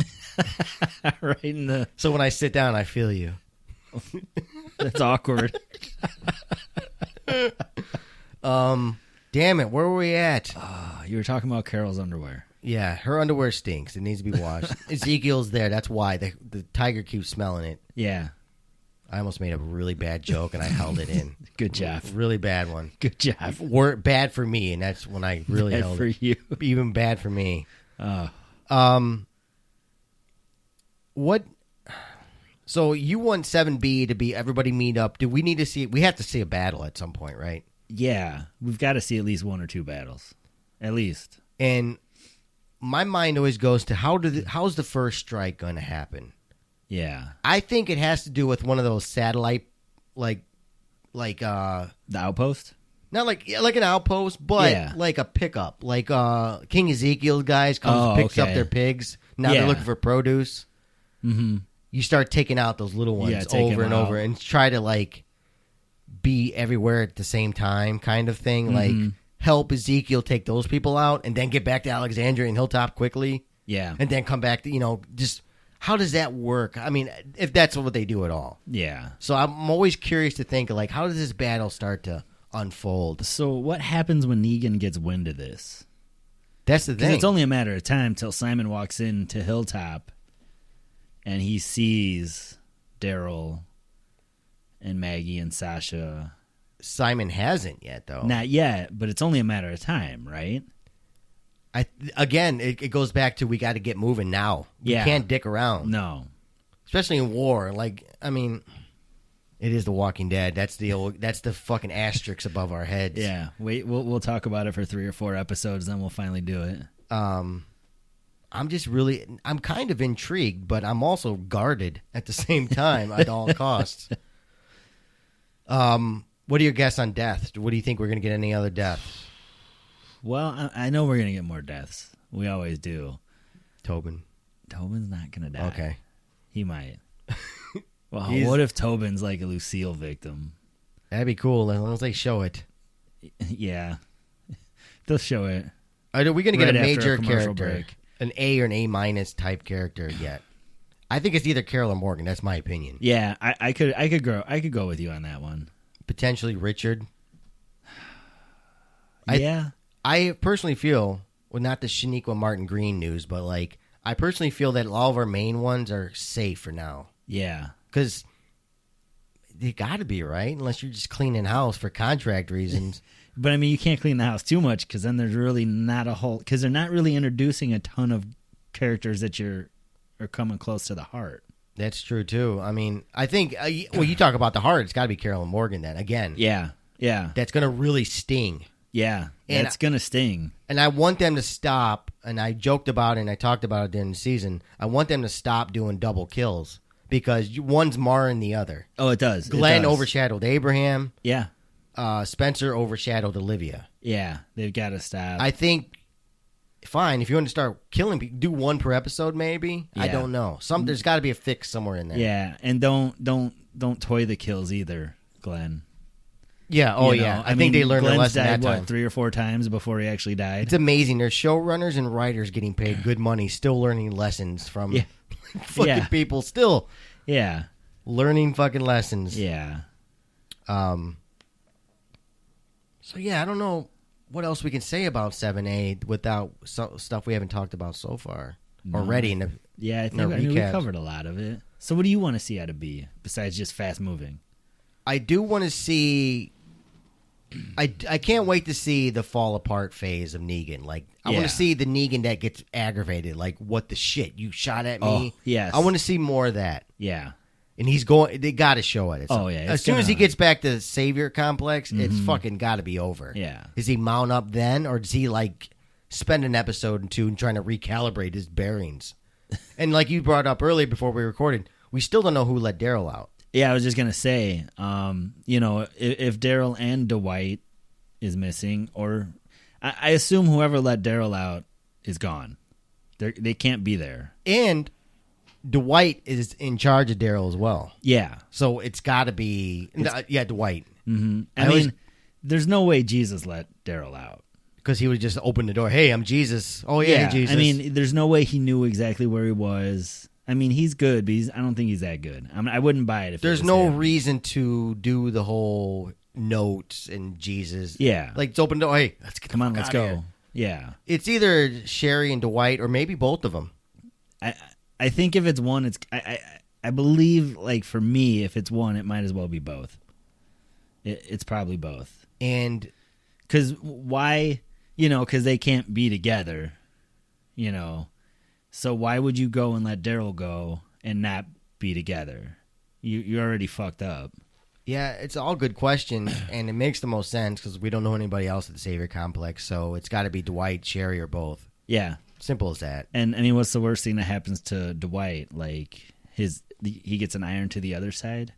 Right in the... So when I sit down, I feel you. That's awkward. Damn it, where were we at? You were talking about Carol's underwear. Yeah, her underwear stinks. It needs to be washed. Ezekiel's there. That's why. The tiger keeps smelling it. Yeah. I almost made a really bad joke, and I held it in. Good job. Really bad one. Good job. Bad for me, and that's when I really held it. Bad for you. Even bad for me. What... So you want 7B to be everybody meet up. Do we need to see... We have to see a battle at some point, right? Yeah. We've got to see at least one or two battles. At least. And my mind always goes to how's the first strike going to happen? Yeah. I think it has to do with one of those satellite, like the outpost? Not like an outpost, but like a pickup. Like King Ezekiel guys picks up their pigs. Now they're looking for produce. Mm-hmm. You start taking out those little ones over and over and try to like be everywhere at the same time kind of thing. Mm-hmm. Like help Ezekiel take those people out and then get back to Alexandria and Hilltop quickly. Yeah. And then come back to, just how does that work? I mean, if that's what they do at all. Yeah. So I'm always curious to think, like, how does this battle start to unfold? So what happens when Negan gets wind of this? That's the thing. It's only a matter of time till Simon walks into Hilltop and he sees Daryl and Maggie and Sasha. Simon hasn't yet, though. Not yet, but it's only a matter of time, right? It goes back to we got to get moving now. We can't dick around. No. Especially in war. Like, I mean, it is The Walking Dead. That's the fucking asterisks above our heads. Yeah. Wait, we'll talk about it for 3 or 4 episodes, then we'll finally do it. I'm kind of intrigued, but I'm also guarded at the same time at all costs. What are your guesses on deaths? What do you think we're going to get any other deaths? Well, I know we're going to get more deaths. We always do. Tobin's not going to die. Okay. He might. Well, what if Tobin's like a Lucille victim? That'd be cool as long as they show it. Yeah. They'll show it. Are we going to get a major character? Break. An A or an A- type character yet? I think it's either Carol or Morgan. That's my opinion. Yeah, I could go with you on that one. Potentially Richard. Yeah. I personally feel, well, not the Shaniqua Martin Green news, but like I personally feel that all of our main ones are safe for now. Yeah. Because they got to be, right? Unless you're just cleaning house for contract reasons. But I mean, you can't clean the house too much because then there's really not a whole... Because they're not really introducing a ton of characters that are coming close to the heart. That's true, too. I mean, I think... you talk about the heart, it's got to be Carol and Morgan then, again. Yeah, yeah. That's going to really sting. Yeah, and it's going to sting. And I want them to stop, and I joked about it and I talked about it during the season, I want them to stop doing double kills because one's marring the other. Oh, it does. Glenn overshadowed Abraham. Yeah. Spencer overshadowed Olivia. Yeah, they've got to stop. I think, fine, if you want to start killing people, do one per episode maybe. Yeah. I don't know. There's got to be a fix somewhere in there. Yeah, and don't toy the kills either, Glenn. Yeah, yeah. I think they learned their lesson that time. 3 or 4 times before he actually died? It's amazing. There's showrunners and writers getting paid good money, still learning lessons from fucking people. Still learning fucking lessons. Yeah. So yeah, I don't know what else we can say about 7A without stuff we haven't talked about so far already. I think we covered a lot of it. So what do you want to see out of B besides just fast moving? I do want to see. I can't wait to see the fall apart phase of Negan. Like I want to see the Negan that gets aggravated. Like what the shit you shot at me? Oh, yes. I want to see more of that. Yeah. And he's going. They got to show it. As soon as he gets back to the Savior complex, it's fucking got to be over. Yeah. Is he mount up then, or does he like spend an episode or two trying to recalibrate his bearings? And like you brought up earlier before we recorded, we still don't know who let Daryl out. Yeah, I was just gonna say, if Daryl and Dwight is missing, or I assume whoever let Daryl out is gone. They can't be there. And Dwight is in charge of Daryl as well. Yeah. So it's got to be... Dwight. Mm-hmm. I mean, there's no way Jesus let Daryl out. Because he would just open the door. Hey, I'm Jesus. Oh, yeah, Jesus. I mean, there's no way he knew exactly where he was. I mean, he's good, but I don't think he's that good. I wouldn't buy it if there's it was no him. reason to do the whole notes and Jesus. Yeah. Like, it's open the door. Hey, let's get Come on, let's go. Here. Yeah. It's either Sherry and Dwight or maybe both of them. I think if it's one, it's I believe, like, for me, if it's one, it might as well be both. It's probably both. And because why, because they can't be together, so why would you go and let Daryl go and not be together? You're already fucked up. Yeah, it's all good questions, and it makes the most sense because we don't know anybody else at the Savior Complex, so it's got to be Dwight, Sherry, or both. Yeah. Simple as that. And, I mean, what's the worst thing that happens to Dwight? Like, he gets an iron to the other side?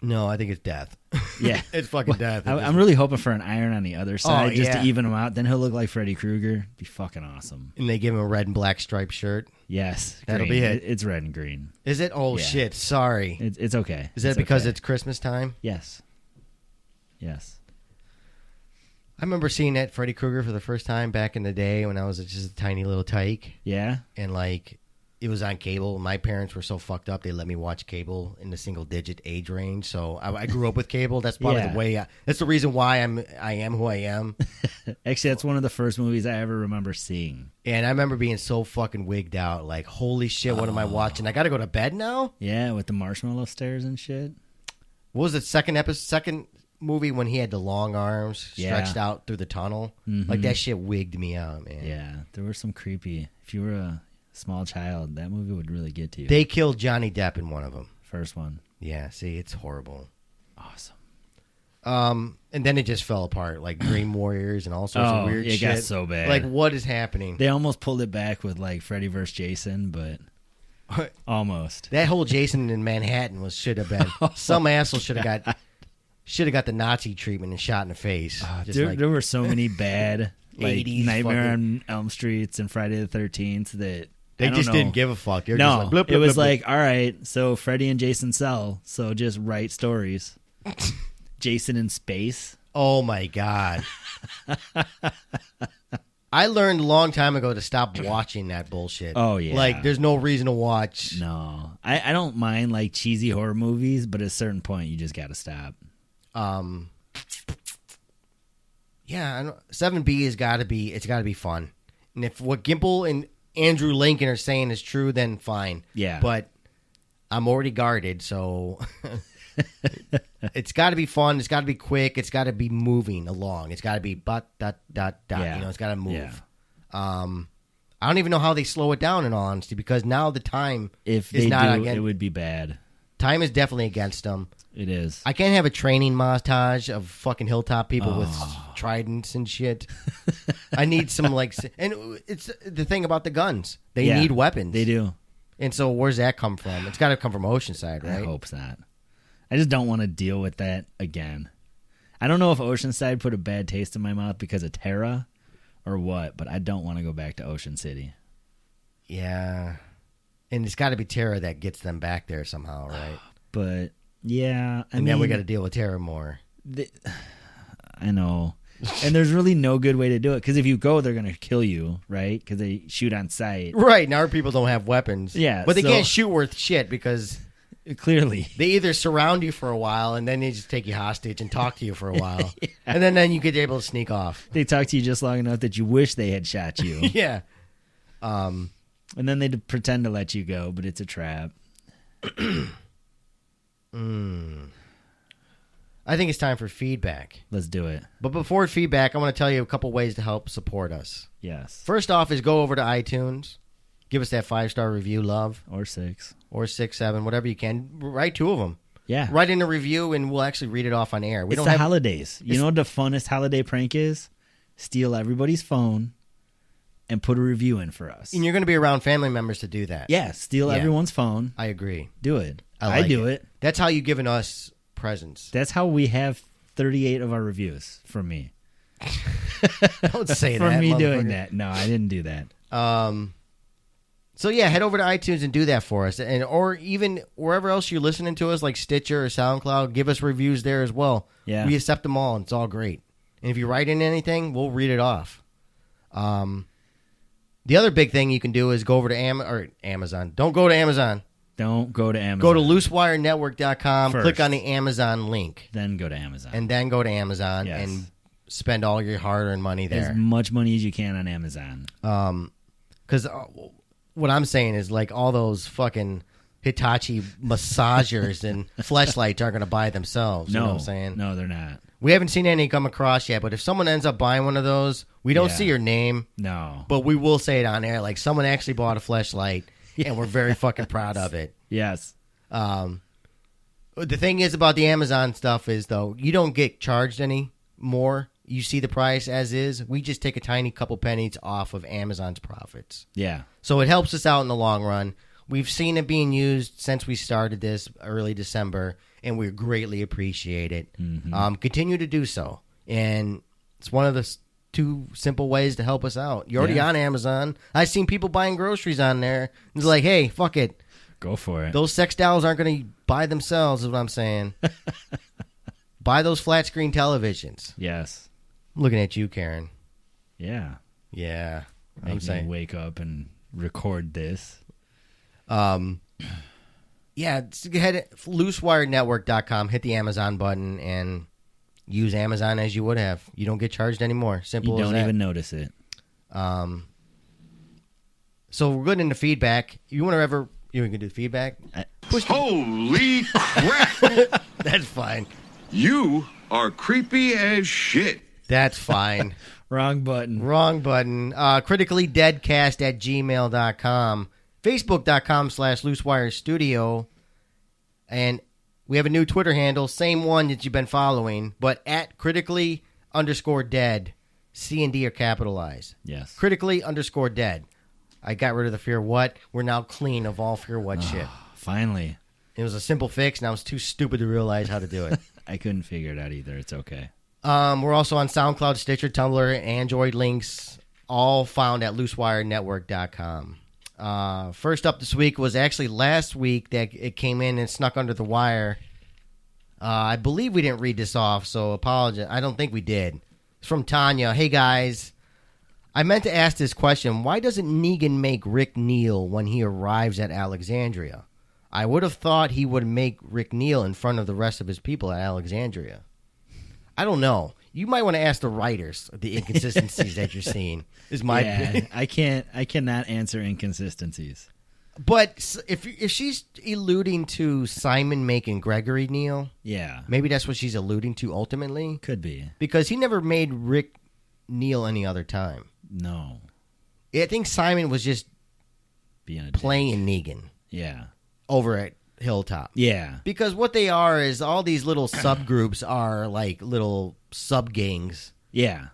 No, I think it's death. Yeah. It's fucking death. I'm really hoping for an iron on the other side just to even him out. Then he'll look like Freddy Krueger. Be fucking awesome. And they give him a red and black striped shirt. Yes. That'll green. be it. It's red and green. Is it? Oh, yeah. Shit. Sorry. It's okay. Is that because it's Christmas time? Yes. Yes. I remember seeing that Freddy Krueger for the first time back in the day when I was just a tiny little tyke. Yeah? And, like, it was on cable. My parents were so fucked up, they let me watch cable in the single-digit age range. So I grew up with cable. That's probably the way. That's the reason why I am who I am. Actually, that's one of the first movies I ever remember seeing. And I remember being so fucking wigged out. Like, holy shit, what am I watching? I got to go to bed now? Yeah, with the marshmallow stairs and shit. What was it, second movie when he had the long arms stretched out through the tunnel? Mm-hmm. Like, that shit wigged me out, man. Yeah, there were some creepy. If you were a small child, that movie would really get to you. They killed Johnny Depp in one of them. First one. Yeah, see, it's horrible. Awesome. And then it just fell apart, like Dream Warriors and all sorts of weird shit. It got so bad. Like, what is happening? They almost pulled it back with, like, Freddy vs. Jason, but almost. That whole Jason in Manhattan should have been. Some asshole should have got the Nazi treatment and shot in the face. There were so many bad like 80s Nightmare on Elm Streets and Friday the 13th that they just didn't give a fuck. Just like, blip, blip, it was blip, like, blip. All right, so Freddy and Jason sell, so just write stories. Jason in space. Oh my god. I learned a long time ago to stop watching that bullshit. Oh, yeah. Like, there's no reason to watch. No. I don't mind, like, cheesy horror movies, but at a certain point, you just got to stop. Yeah, 7B has got to be, it's got to be fun. And if what Gimple and Andrew Lincoln are saying is true, then fine. Yeah. But I'm already guarded, so it's got to be fun. It's got to be quick. It's got to be moving along. It's got to be dot. Yeah. It's got to move. Yeah. I don't even know how they slow it down, in all honesty, because now the time if is they not do, against. it would be bad. Time is definitely against them. It is. I can't have a training montage of fucking hilltop people with tridents and shit. I need some, like, and it's the thing about the guns. They need weapons. They do. And so where's that come from? It's got to come from Oceanside, right? I hope not. I just don't want to deal with that again. I don't know if Oceanside put a bad taste in my mouth because of Terra or what, but I don't want to go back to Ocean City. Yeah. And it's got to be Terra that gets them back there somehow, right? But, yeah. And then we got to deal with Terra more. I know. And there's really no good way to do it, because if you go, they're going to kill you, right? Because they shoot on sight. Right. Now our people don't have weapons. Yeah. But they can't shoot worth shit because Clearly. They either surround you for a while and then they just take you hostage and talk to you for a while. Yeah. And then you get able to sneak off. They talk to you just long enough that you wish they had shot you. Yeah. And then they pretend to let you go, but it's a trap. I think it's time for feedback. Let's do it. But before feedback, I want to tell you a couple ways to help support us. Yes. First off is go over to iTunes. Give us that 5-star review, love. Or 6. Or 6, 7, whatever you can. Write 2 of them. Yeah. Write in a review, and we'll actually read it off on air. It's the holidays. You know what the funnest holiday prank is? Steal everybody's phone and put a review in for us. And you're going to be around family members to do that. Yeah, steal everyone's phone. I agree. Do it. I do it. That's how you've given us presents. That's how we have 38 of our reviews from me. Don't say from that. From me doing that. No, I didn't do that. So yeah, head over to iTunes and do that for us, or even wherever else you're listening to us, like Stitcher or SoundCloud. Give us reviews there as well. Yeah, we accept them all, and it's all great. And if you write in anything, we'll read it off. The other big thing you can do is go over to Amazon. Don't go to Amazon. Don't go to Amazon. Go to loosewirenetwork.com. Click on the Amazon link. Then go to Amazon. And then go to Amazon and spend all your hard-earned money there. As much money as you can on Amazon. Because what I'm saying is, like, all those fucking Hitachi massagers and fleshlights aren't going to buy themselves. You know what I'm saying? No, they're not. We haven't seen any come across yet, but if someone ends up buying one of those, we don't see your name. No. But we will say it on air. Like, someone actually bought a fleshlight, and we're very fucking proud of it. Yes. The thing is about the Amazon stuff is, though, you don't get charged any more. You see the price as is. We just take a tiny couple pennies off of Amazon's profits. Yeah. So it helps us out in the long run. We've seen it being used since we started this early December, and we greatly appreciate it. Mm-hmm. Continue to do so. And it's one of the 2 simple ways to help us out. You're already on Amazon. I've seen people buying groceries on there. It's like, hey, fuck it. Go for it. Those sex dolls aren't going to buy themselves, is what I'm saying. Buy those flat screen televisions. Yes. I'm looking at you, Karen. Yeah. Yeah. I'm saying wake up and record this. Yeah, head loosewirenetwork.com, hit the Amazon button, and use Amazon as you would have. You don't get charged anymore. Simple as that. You don't even notice it. So we're good into feedback. You can do feedback? Holy crap! That's fine. You are creepy as shit. That's fine. Wrong button. criticallydeadcast@gmail.com. Facebook.com/loosewirestudio. And we have a new Twitter handle, same one that you've been following, but @critically_dead. C and D are capitalized. Yes. Critically_dead. I got rid of the fear what. We're now clean of all fear what shit. Finally. It was a simple fix, and I was too stupid to realize how to do it. I couldn't figure it out either. It's okay. We're also on SoundCloud, Stitcher, Tumblr, Android links, all found at loosewirenetwork.com. First up this week was actually last week that it came in and snuck under the wire. I believe we didn't read this off, so apologize. I don't think we did. It's from Tanya. Hey, guys. I meant to ask this question. Why doesn't Negan make Rick kneel when he arrives at Alexandria? I would have thought he would make Rick kneel in front of the rest of his people at Alexandria. I don't know. You might want to ask the writers the inconsistencies that you're seeing. Is my opinion. I cannot answer inconsistencies. But if she's alluding to Simon making Gregory kneel, maybe that's what she's alluding to ultimately. Could be, because he never made Rick kneel any other time. No, I think Simon was just playing Negan. Yeah, over at Hilltop. Yeah, because what they are is all these little subgroups are like little sub gangs. Yeah,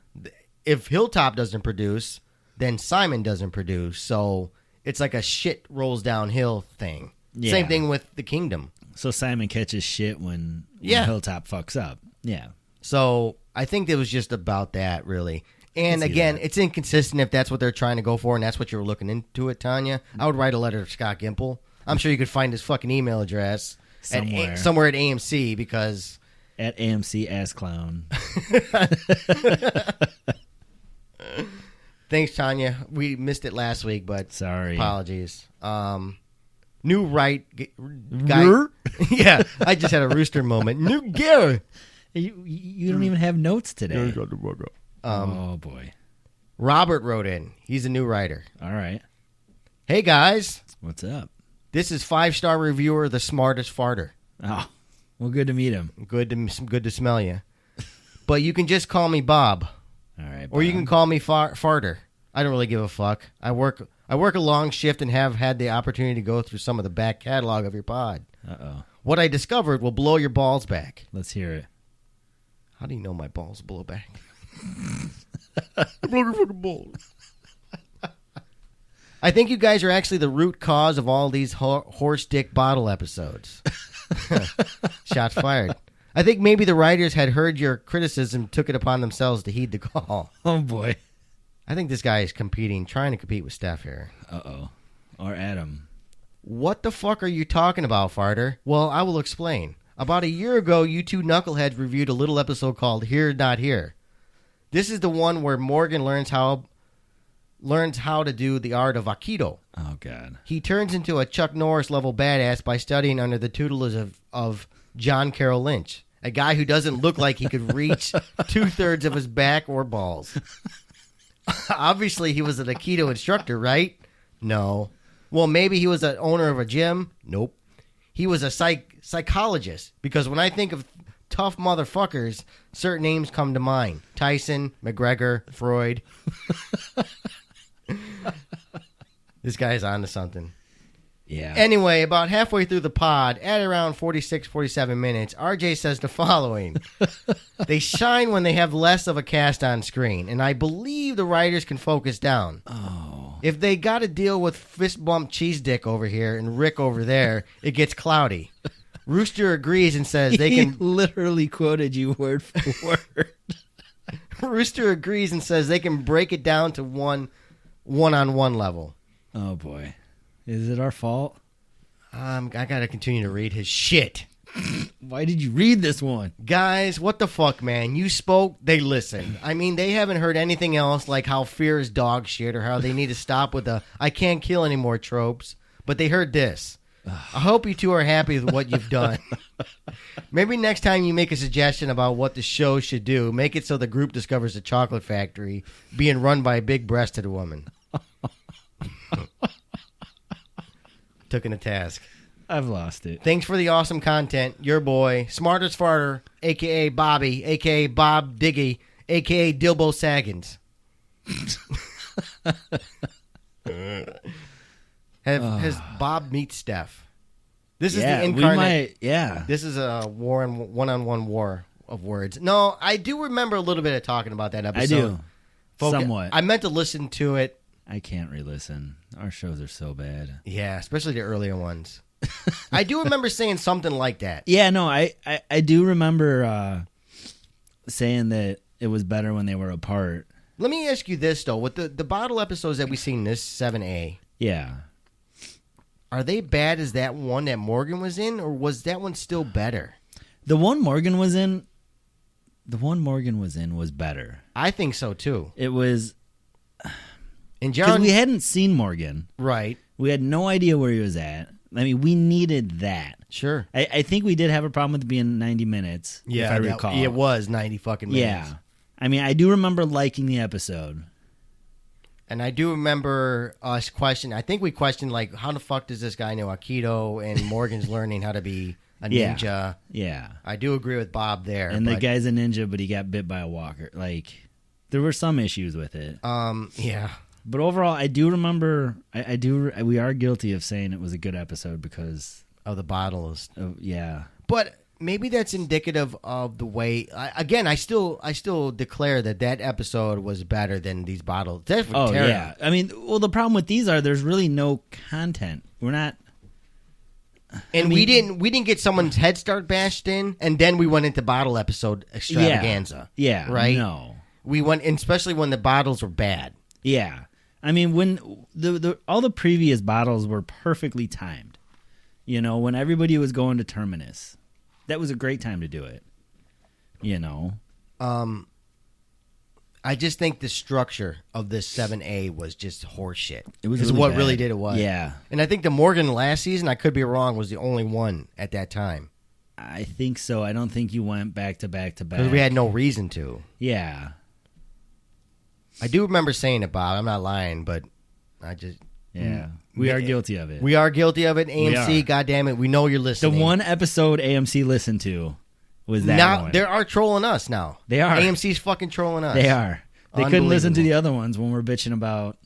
if Hilltop doesn't produce, then Simon doesn't produce. So it's like a shit rolls downhill thing. Yeah. Same thing with the Kingdom. So Simon catches shit when Hilltop fucks up. Yeah. So I think it was just about that, really. And again, it's inconsistent if that's what they're trying to go for, and that's what you were looking into it, Tanya. I would write a letter to Scott Gimple. I'm sure you could find his fucking email address somewhere at AMC, because at AMC Ass Clown. Thanks, Tanya. We missed it last week, but sorry. Apologies. New right guy. Yeah, I just had a rooster moment. New gear. You don't even have notes today. Oh, boy. Robert wrote in. He's a new writer. All right. Hey, guys. What's up? This is 5-star reviewer, the smartest farter. Oh, well, good to meet him. Good to smell you. But you can just call me Bob. All right, Bob. Or you can call me Farter. I don't really give a fuck. I work a long shift and have had the opportunity to go through some of the back catalog of your pod. Uh-oh. What I discovered will blow your balls back. Let's hear it. How do you know my balls blow back? Blow your fucking balls. I think you guys are actually the root cause of all these horse dick bottle episodes. Shots fired. I think maybe the writers had heard your criticism, took it upon themselves to heed the call. Oh, boy. I think this guy is trying to compete with Steph here. Uh-oh. Or Adam. What the fuck are you talking about, Farter? Well, I will explain. About a year ago, you two knuckleheads reviewed a little episode called Here, Not Here. This is the one where Morgan learns how to do the art of Aikido. Oh, God. He turns into a Chuck Norris-level badass by studying under the tutelage of John Carroll Lynch, a guy who doesn't look like he could reach 2/3 of his back or balls. Obviously, he was an Aikido instructor, right? No. Well, maybe he was an owner of a gym? Nope. He was a psychologist, because when I think of tough motherfuckers, certain names come to mind. Tyson, McGregor, Freud. This guy's on to something. Yeah. Anyway, about halfway through the pod, at around 46, 47 minutes, RJ says the following. They shine when they have less of a cast on screen, and I believe the writers can focus down. Oh. If they got to deal with fist bump cheese dick over here and Rick over there, it gets cloudy. Rooster agrees and says they can... He literally quoted you word for word. Rooster agrees and says they can break it down to one-on-one level. Oh, boy. Is it our fault? I got to continue to read his shit. Why did you read this one? Guys, what the fuck, man? You spoke, they listened. I mean, they haven't heard anything else like how fear is dog shit or how they need to stop with the I can't kill anymore tropes. But they heard this. I hope you two are happy with what you've done. Maybe next time you make a suggestion about what the show should do, make it so the group discovers a chocolate factory being run by a big-breasted woman. Took in a task. I've lost it. Thanks for the awesome content. Your boy, Smartest Farter, a.k.a. Bobby, a.k.a. Bob Diggy, a.k.a. Dilbo Saggins. Has Bob meet Steph? This is the incarnate. This is a one-on-one war of words. No, I do remember a little bit of talking about that episode. I do. Somewhat. I meant to listen to it. I can't re-listen. Our shows are so bad. Yeah, especially the earlier ones. I do remember saying something like that. Yeah, no, I do remember saying that it was better when they were apart. Let me ask you this, though. With the bottle episodes that we've seen this 7A, yeah, are they bad as that one that Morgan was in, or was that one still better? The one Morgan was in was better. I think so, too. It was... And John, because we hadn't seen Morgan. Right. We had no idea where he was at. I mean, we needed that. Sure. I think we did have a problem with it being 90 minutes, if I recall. It was 90 fucking minutes. Yeah. I mean, I do remember liking the episode. And I do remember us questioning, I think we questioned, like, how the fuck does this guy know Aikido, and Morgan's learning how to be a ninja. Yeah. I do agree with Bob there. And the guy's a ninja, but he got bit by a walker. Like, there were some issues with it. Yeah. But overall, I do remember, we are guilty of saying it was a good episode because... of the bottles. Yeah. But maybe that's indicative of the way... I still declare that episode was better than these bottles. Oh, yeah. I mean, well, the problem with these are there's really no content. We're not... And we didn't get someone's head start bashed in, and then we went into bottle episode extravaganza. Yeah. Right? No. We went, especially when the bottles were bad. Yeah. I mean, when all the previous bottles were perfectly timed, you know, when everybody was going to Terminus, that was a great time to do it, you know. I I just think the structure of this 7A was just horseshit. It was really what bad. Really did it was. Yeah. And I think the Morgan last season, I could be wrong, was the only one at that time. I think so. I don't think you went back to back to back. Because we had no reason to. Yeah. I do remember saying it, Bob. I'm not lying, but I just... Yeah. We are guilty of it. We are guilty of it. AMC, goddammit, we know you're listening. The one episode AMC listened to was that one. They are trolling us now. They are. AMC's fucking trolling us. They are. They couldn't listen to the other ones when we're bitching about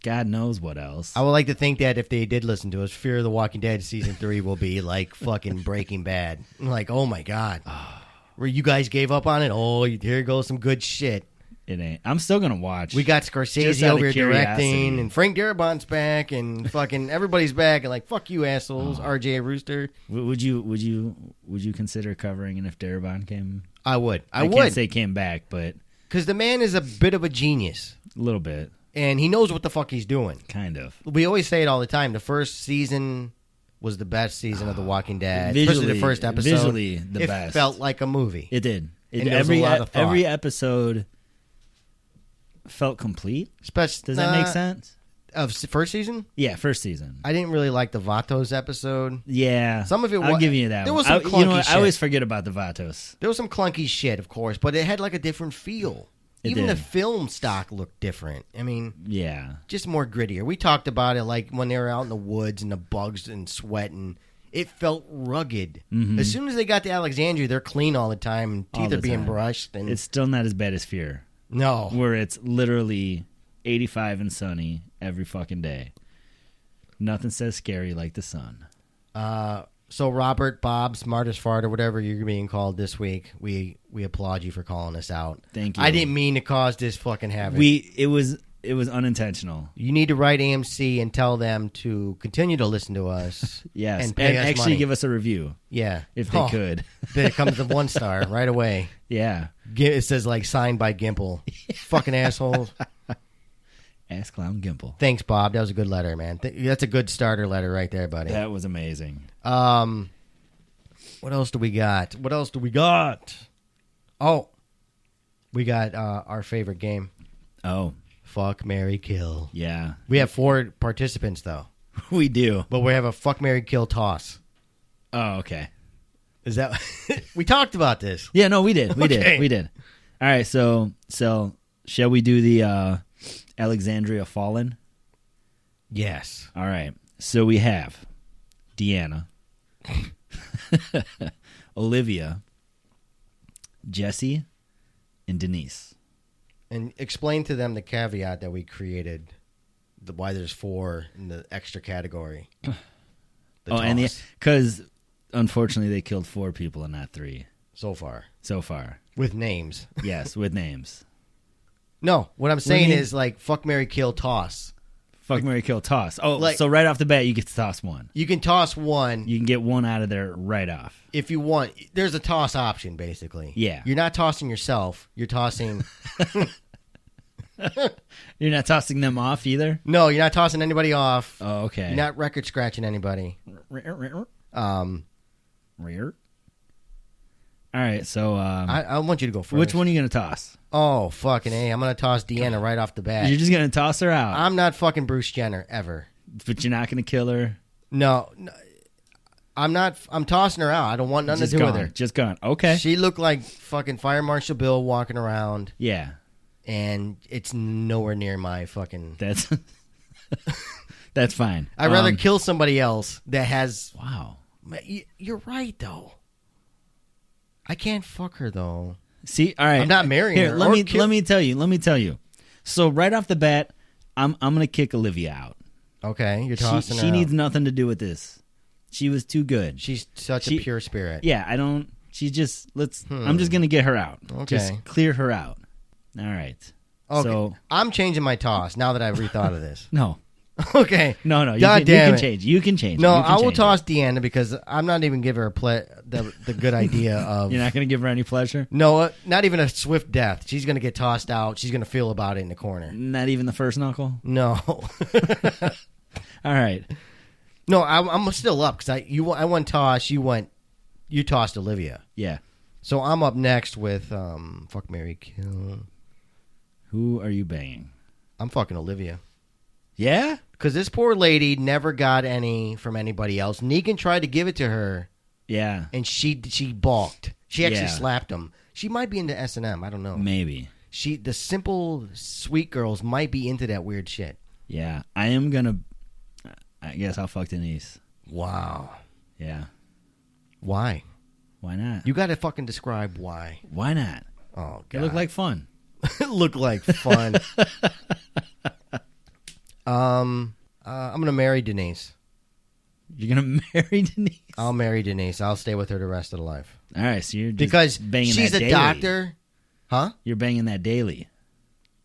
God knows what else. I would like to think that if they did listen to us, Fear of the Walking Dead Season 3 will be like fucking Breaking Bad. Like, oh my God. Where you guys gave up on it? Oh, here goes some good shit. It ain't. I'm still going to watch. We got Scorsese over here directing, and Frank Darabont's back, and fucking everybody's back, and like, fuck you assholes, RJ Rooster. Would you consider covering it if Darabont came? I would. I can't say came back, but... Because the man is a bit of a genius. A little bit. And he knows what the fuck he's doing. Kind of. We always say it all the time. The first season was the best season of The Walking Dead. Especially the first episode. Visually, the best. It felt like a movie. It did. Every episode felt complete. Does that make sense? Of first season? Yeah, first season. I didn't really like the Vatos episode. Yeah. Some of it I'll give you that. There was some clunky shit. I always forget about the Vatos. There was some clunky shit, of course, but it had like a different feel. Even the film stock looked different. I mean, yeah, just more grittier. We talked about it like when they were out in the woods and the bugs and sweating. It felt rugged. Mm-hmm. As soon as they got to Alexandria, they're clean all the time and teeth are being brushed. And it's still not as bad as Fear. No. Where it's literally 85 and sunny every fucking day. Nothing says scary like the sun. So Robert, Bob, smartest fart, or whatever you're being called this week, we applaud you for calling us out. Thank you. I didn't mean to cause this fucking havoc. It was unintentional. You need to write AMC and tell them to continue to listen to us. Yes, and pay us actually money. give us a review. Yeah, if they could. Then it comes to 1 star right away. Yeah, it says like signed by Gimple. Fucking assholes. Ass Clown Gimple. Thanks, Bob. That was a good letter, man. That's a good starter letter right there, buddy. That was amazing. What else do we got? Oh, we got our favorite game. Oh. Fuck, marry, kill. Yeah. We have 4 participants, though. We do. But we have a fuck, marry, kill toss. Oh, okay. Is that... We talked about this. Yeah, no, we did. We did. All right, so shall we do the... Alexandria Fallen? Yes. All right. So we have Deanna, Olivia, Jesse, and Denise. And explain to them the caveat that we created, why there's 4 in the extra category. Because unfortunately they killed 4 people and not 3. So far. With names. Yes, with names. No, what I'm saying is like fuck, marry, kill, toss. Fuck, marry, kill, toss. Oh, so right off the bat, you get to toss 1. You can toss 1. You can get 1 out of there right off. If you want. There's a toss option, basically. Yeah. You're not tossing yourself. You're tossing... You're not tossing them off either? No, you're not tossing anybody off. Oh, okay. You're not record scratching anybody. All right, so... I want you to go first. Which one are you going to toss? Oh, fucking A. I'm going to toss Deanna right off the bat. You're just going to toss her out? I'm not fucking Bruce Jenner, ever. But you're not going to kill her? No, I'm not. I'm tossing her out. I don't want nothing to do with her. Just gone. Okay. She looked like fucking Fire Marshal Bill walking around. Yeah. And it's nowhere near my fucking... That's fine. I'd rather kill somebody else that has... Wow. You're right, though. I can't fuck her, though. See, all right. I'm not marrying her. Let me tell you. So right off the bat, I'm gonna kick Olivia out. Okay, you're tossing her. She needs nothing to do with this. She was too good. She's such a pure spirit. Yeah, I don't. She's just I'm just gonna get her out. Okay, just clear her out. All right. Okay. So I'm changing my toss now that I've rethought of this. No. Okay. No. You can change. You can change. No, I will toss Deanna because I'm not even give her the good idea of... You're not going to give her any pleasure? No, not even a swift death. She's going to get tossed out. She's going to feel about it in the corner. Not even the first knuckle? No. All right. No, I'm still up because I won toss. You tossed Olivia. Yeah. So I'm up next with fuck, marry, kill. Who are you banging? I'm fucking Olivia. Yeah? Because this poor lady never got any from anybody else. Negan tried to give it to her. Yeah. And she balked. She actually slapped him. She might be into S&M. I don't know. Maybe. The simple, sweet girls might be into that weird shit. Yeah. I guess I'll fuck Denise. Wow. Yeah. Why? Why not? You got to fucking describe why. Why not? Oh, God. It looked like fun. It looked like fun. I'm going to marry Denise. You're going to marry Denise? I'll marry Denise. I'll stay with her the rest of the life. All right, so you're just because banging she's that a daily. Doctor. Huh? You're banging that daily.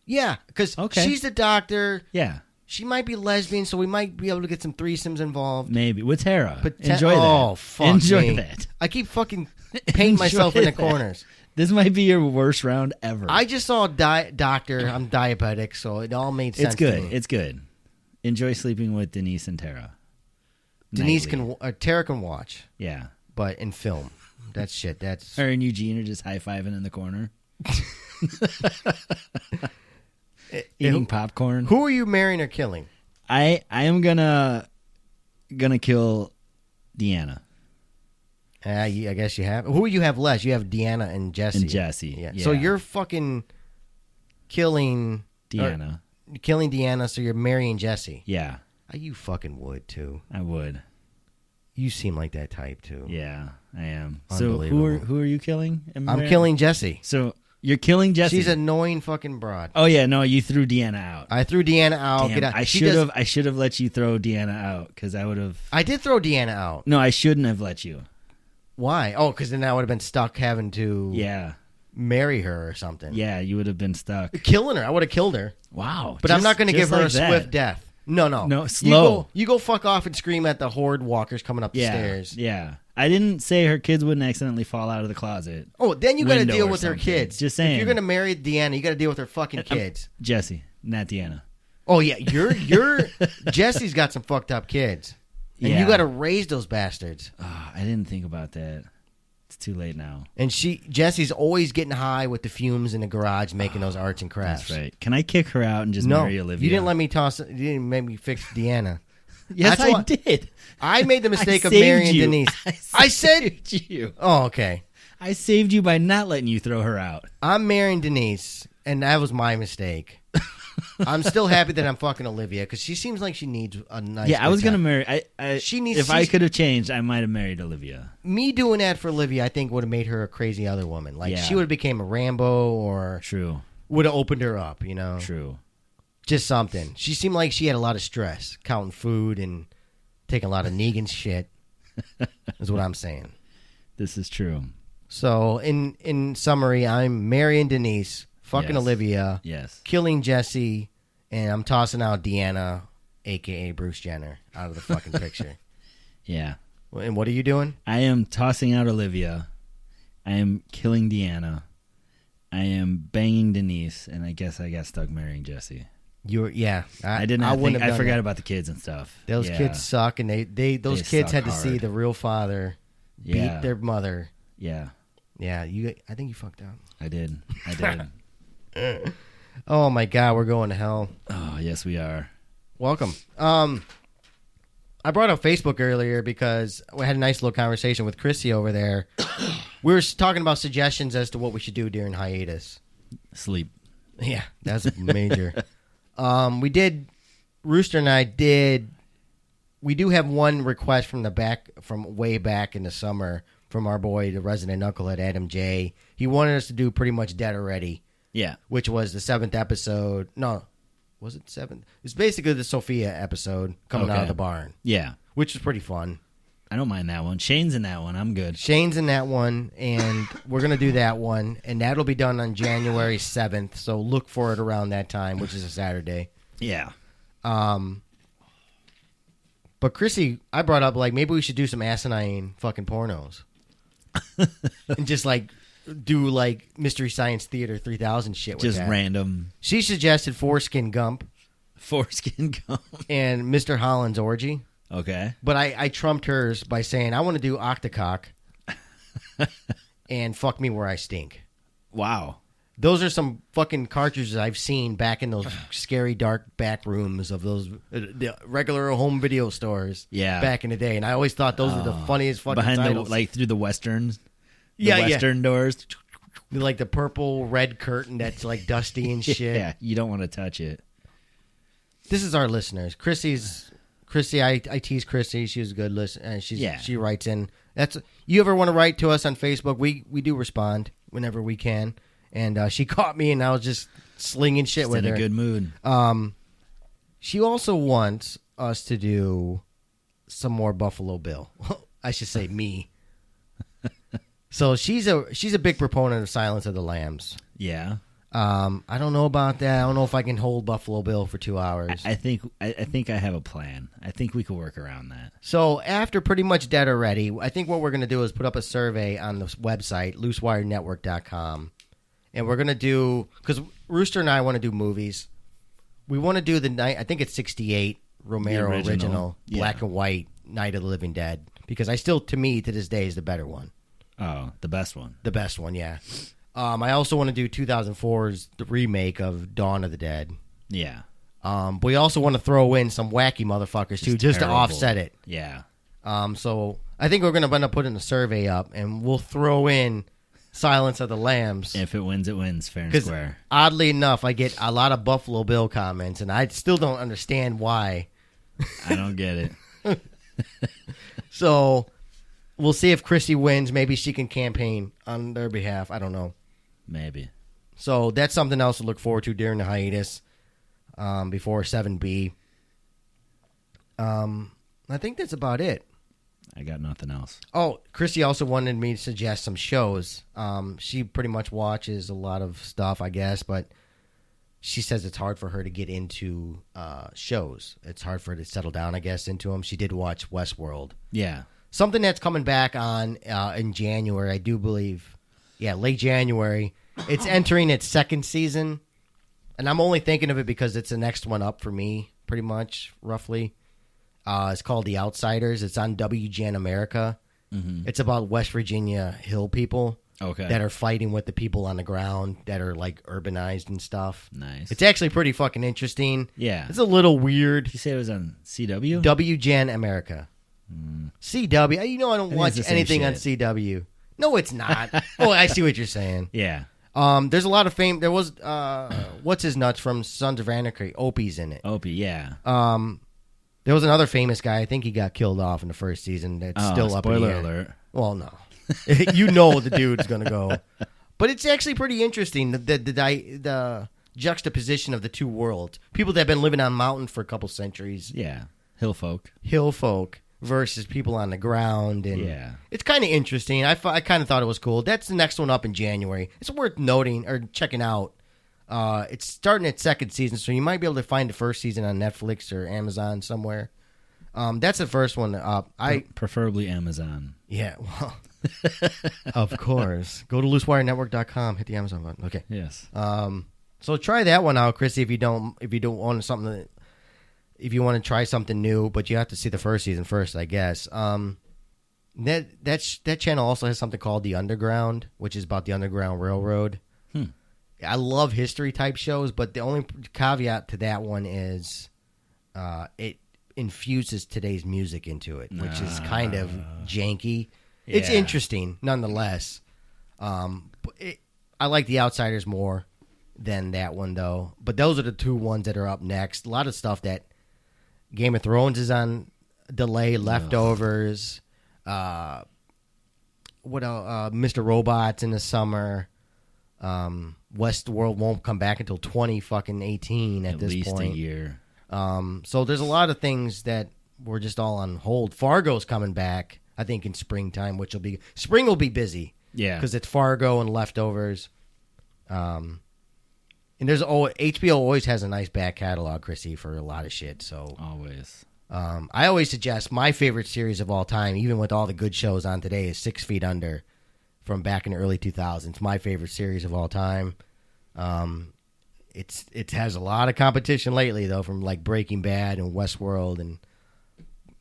Yeah, because she's a doctor. Yeah. She might be lesbian, so we might be able to get some threesomes involved. Maybe. With Tara. Enjoy that. Oh, fuck Enjoy me. that. I keep fucking painting myself in the corners. This might be your worst round ever. I just saw Doctor. I'm diabetic, so it all made sense It's good. to me. It's good. Enjoy sleeping with Denise and Tara. Denise Nightly. Tara can watch. Yeah. But in film. That's shit. That's her and Eugene are just high-fiving in the corner. Eating popcorn. Who are you marrying or killing? I am gonna kill Deanna. I guess you have. Who you have less? You have Deanna and Jesse. Yeah. So you're fucking killing Deanna. Killing Deanna, so you're marrying Jesse. Yeah. You fucking would too. I would. You seem like that type too. Yeah, I am. So who are you killing? I'm killing Jesse. So you're killing Jesse. She's an annoying fucking broad. Oh yeah, no, you threw Deanna out. I threw Deanna out. Damn, I should have let you throw Deanna out because I would have. I did throw Deanna out. No, I shouldn't have let you. Why? Oh, because then I would have been stuck having to. Yeah. Marry her or something. Yeah, you would have been stuck. Killing her. I would have killed her. Wow. But I'm not going to give her a swift death. No. No, slow. You go fuck off and scream at the horde walkers coming up the stairs. Yeah. I didn't say her kids wouldn't accidentally fall out of the closet. Oh, then you got to deal with her kids. Just saying. If you're going to marry Deanna, you got to deal with her fucking kids. Jesse, not Deanna. Oh, yeah. You're Jesse's got some fucked up kids. And you got to raise those bastards. Oh, I didn't think about that. It's too late now. And Jesse's always getting high with the fumes in the garage making those arts and crafts. That's right. Can I kick her out and just marry Olivia? You didn't let me toss it. You didn't make me fix Deanna. Yes, I did. I made the mistake of marrying Denise. I saved you. Oh, okay. I saved you by not letting you throw her out. I'm marrying Denise, and that was my mistake. I'm still happy that I'm fucking Olivia because she seems like she needs a nice. Yeah, I was gonna marry. She needs. If I could have changed, I might have married Olivia. Me doing that for Olivia, I think, would have made her a crazy other woman. Like she would have became a Rambo, or true, would have opened her up. You know, true. Just something. She seemed like she had a lot of stress, counting food and taking a lot of Negan shit. Is what I'm saying. This is true. So, in summary, I'm marrying Denise. Fucking Olivia. Yes. Killing Jesse. And I'm tossing out Deanna, a.k.a. Bruce Jenner, out of the fucking picture. Yeah. And what are you doing? I am tossing out Olivia. I am killing Deanna. I am banging Denise. And I guess I got stuck marrying Jesse. I forgot about the kids and stuff. Those kids suck. And those kids had to see the real father beat their mother. Yeah. Yeah. I think you fucked up. I did. Oh my God, we're going to hell. Oh yes, we are. Welcome. I brought up Facebook earlier because we had a nice little conversation with Chrissy over there. We were talking about suggestions as to what we should do during hiatus. Sleep. Yeah, that's major. Rooster and I did. We do have one request from way back in the summer from our boy, the resident knucklehead Adam J. He wanted us to do pretty much Dead Already. Yeah. Which was the 7th episode. No, was it 7th? It's basically the Sophia episode coming out of the barn. Yeah. Which was pretty fun. I don't mind that one. Shane's in that one. I'm good. Shane's in that one, and we're going to do that one. And that'll be done on January 7th, so look for it around that time, which is a Saturday. Yeah. But Chrissy, I brought up, like, maybe we should do some asinine fucking pornos. And just, like, do like Mystery Science Theater 3000 shit with just that. Random. She suggested Foreskin Gump and Mr. Holland's Orgy. Okay. But I trumped hers by saying I want to do Octocock and Fuck Me Where I Stink. Wow. Those are some fucking cartridges I've seen back in those scary, dark back rooms of those the regular home video stores back in the day. And I always thought those were the funniest fucking titles. Through the westerns. Western doors. Like the purple, red curtain that's like dusty and shit. Yeah, you don't want to touch it. This is our listeners. Chrissy, I tease Chrissy. She was a good listener. She writes in. You ever want to write to us on Facebook? We do respond whenever we can. And she caught me, and I was just slinging shit just with her. In a good mood. She also wants us to do some more Buffalo Bill. I should say me. So she's a big proponent of Silence of the Lambs. Yeah. I don't know about that. I don't know if I can hold Buffalo Bill for 2 hours. I think I have a plan. I think we could work around that. So after Pretty Much Dead Already, I think what we're going to do is put up a survey on the website, loosewirenetwork.com. And we're going to do, because Rooster and I want to do movies. We want to do I think it's 68, Romero original black and white, Night of the Living Dead. Because to me, to this day, is the better one. Oh, the best one. The best one, yeah. I also want to do 2004's the remake of Dawn of the Dead. Yeah. But we also want to throw in some wacky motherfuckers, too, just to offset it. Yeah. So I think we're going to end up putting a survey up, and we'll throw in Silence of the Lambs. If it wins, fair and square. Oddly enough, I get a lot of Buffalo Bill comments, and I still don't understand why. I don't get it. So we'll see if Chrissy wins. Maybe she can campaign on their behalf. I don't know. Maybe. So that's something else to look forward to during the hiatus before 7B. I think that's about it. I got nothing else. Oh, Chrissy also wanted me to suggest some shows. She pretty much watches a lot of stuff, I guess, but she says it's hard for her to get into shows. It's hard for her to settle down, I guess, into them. She did watch Westworld. Yeah. Something that's coming back on in January, I do believe. Yeah, late January. It's entering its second season, and I'm only thinking of it because it's the next one up for me, pretty much, roughly. It's called The Outsiders. It's on WGN America. Mm-hmm. It's about West Virginia hill people that are fighting with the people on the ground that are like urbanized and stuff. Nice. It's actually pretty fucking interesting. Yeah. It's a little weird. Did you say it was on CW? WGN America. CW. I don't watch anything on CW. No, it's not. Oh, I see what you're saying. Yeah. There's a lot of fame. There was what's his nuts from Sons of Anarchy. Opie's in it. Opie, yeah. There was another famous guy. I think he got killed off in the first season. That's still up in the air. Spoiler alert. Well, no. You know the dude's going to go. But it's actually pretty interesting, the juxtaposition of the two worlds. People that have been living on mountain for a couple centuries. Yeah. Hill folk versus people on the ground. And yeah. It's kind of interesting. I kind of thought it was cool. That's the next one up in January. It's worth noting or checking out. It's starting its second season, so you might be able to find the first season on Netflix or Amazon somewhere. That's the first one up. Preferably Amazon. Yeah, well, of course. Go to loosewirenetwork.com. Hit the Amazon button. Okay. Yes. So try that one out, Chrissy. If you don't want something, if you want to try something new, but you have to see the first season first, I guess. That channel also has something called The Underground, which is about the Underground Railroad. I love history type shows, but the only caveat to that one is it infuses today's music into it, which is kind of janky. Yeah. It's interesting nonetheless. I like The Outsiders more than that one, though. But those are the two ones that are up next. A lot of stuff that Game of Thrones is on delay, Leftovers, what else? Mr. Robot's in the summer. Westworld won't come back until 2018 at this point. At least a year. So there's a lot of things that were just all on hold. Fargo's coming back, I think, in springtime, spring will be busy. Yeah. Because it's Fargo and Leftovers. And HBO always has a nice back catalog, Chrissy, for a lot of shit. So always. I always suggest my favorite series of all time, even with all the good shows on today, is 6 Feet Under. From back in the early 2000s, my favorite series of all time. It has a lot of competition lately, though, from like Breaking Bad and Westworld, and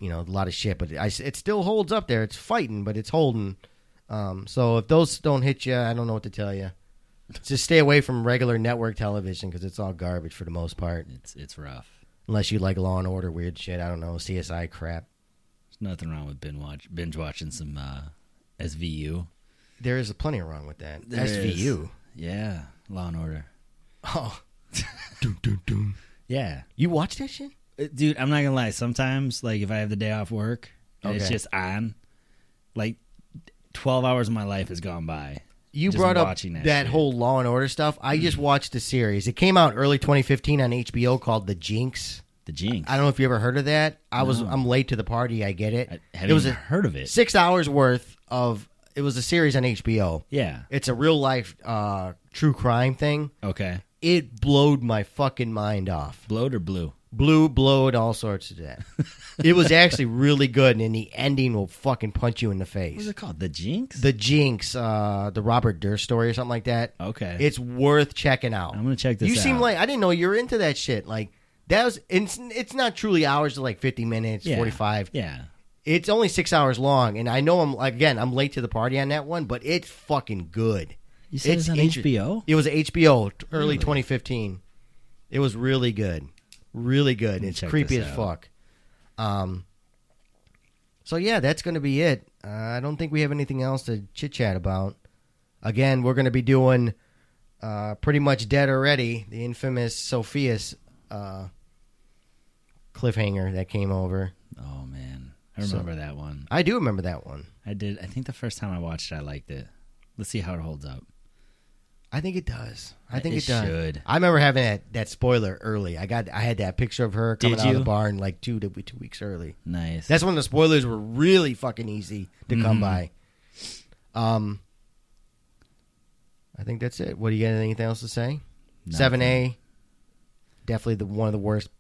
a lot of shit. But it still holds up there. It's fighting, but it's holding. So if those don't hit you, I don't know what to tell you. Just stay away from regular network television because it's all garbage for the most part. It's rough. Unless you like Law and Order weird shit. I don't know, CSI crap. There's nothing wrong with binge watching some SVU. There is plenty wrong with that. There SVU. Is. Yeah, Law and Order. Oh. Doom, doom, doom. Yeah. You watch that shit? Dude, I'm not going to lie. Sometimes, like, if I have the day off work and it's just on, like, 12 hours of my life has gone by. You brought up that whole Law and Order stuff. I just watched the series. It came out early 2015 on HBO called The Jinx. The Jinx. I don't know if you ever heard of that. I'm late to the party. I get it. I haven't even heard of it. 6 hours worth of. It was a series on HBO. Yeah. It's a real life true crime thing. Okay. It blowed my fucking mind off. Blowed or blew? Blowed, all sorts of that. It was actually really good, and the ending will fucking punch you in the face. What's it called? The Jinx? The Jinx, the Robert Durst story or something like that. Okay. It's worth checking out. I'm going to check this out. You seem like, I didn't know you were into that shit. Like, that was, it's not truly hours to like 50 minutes, 45. Yeah. It's only 6 hours long, and I know I'm late to the party on that one, but it's fucking good. You said it's on HBO? It was HBO, early 2015. It was really good. Really good. It's creepy as fuck. So, yeah, that's going to be it. I don't think we have anything else to chit-chat about. Again, we're going to be doing Pretty Much Dead Already, the infamous Sophia's cliffhanger that came over. Oh, man. I remember that one. I do remember that one. I did. I think the first time I watched it, I liked it. Let's see how it holds up. I think it does. I think it does. Should. I remember having that spoiler early. I had that picture of her coming out of the barn like 2 weeks early. Nice. That's when the spoilers were really fucking easy to come by. I think that's it. What do you got? Anything else to say? Nothing. 7A, definitely one of the worst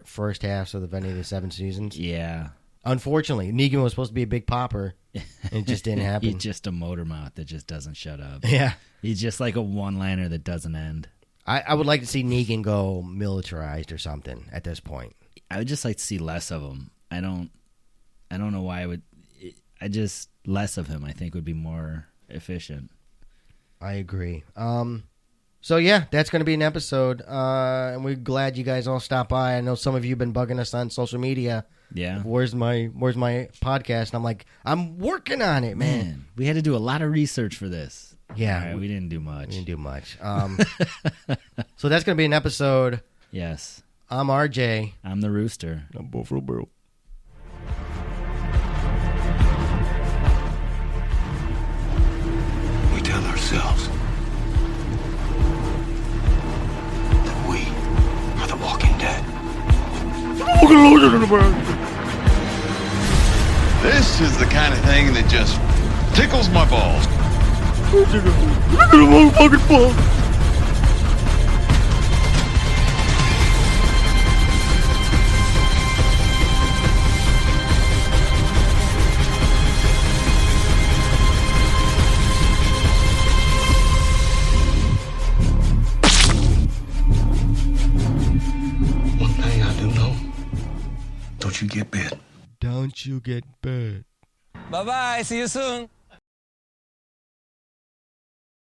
first halves of any of the 7 seasons. Yeah. Unfortunately, Negan was supposed to be a big popper, and it just didn't happen. He's just a motor mouth that just doesn't shut up. Yeah. He's just like a one-liner that doesn't end. I would like to see Negan go militarized or something at this point. I would just like to see less of him. I don't know why I would. Less of him, I think, would be more efficient. I agree. So, yeah, that's going to be an episode, and we're glad you guys all stopped by. I know some of you have been bugging us on social media. Yeah. Where's my podcast? And I'm like, I'm working on it, man. We had to do a lot of research for this. Yeah. Right, we didn't do much. So that's going to be an episode. Yes. I'm RJ. I'm the Rooster. I'm Buffalo Bill. We tell ourselves that we are the walking dead. This is the kind of thing that just tickles my balls. Look at the motherfucking ball. One thing I do know, don't you get bit. Don't you get bit. Bye-bye. See you soon.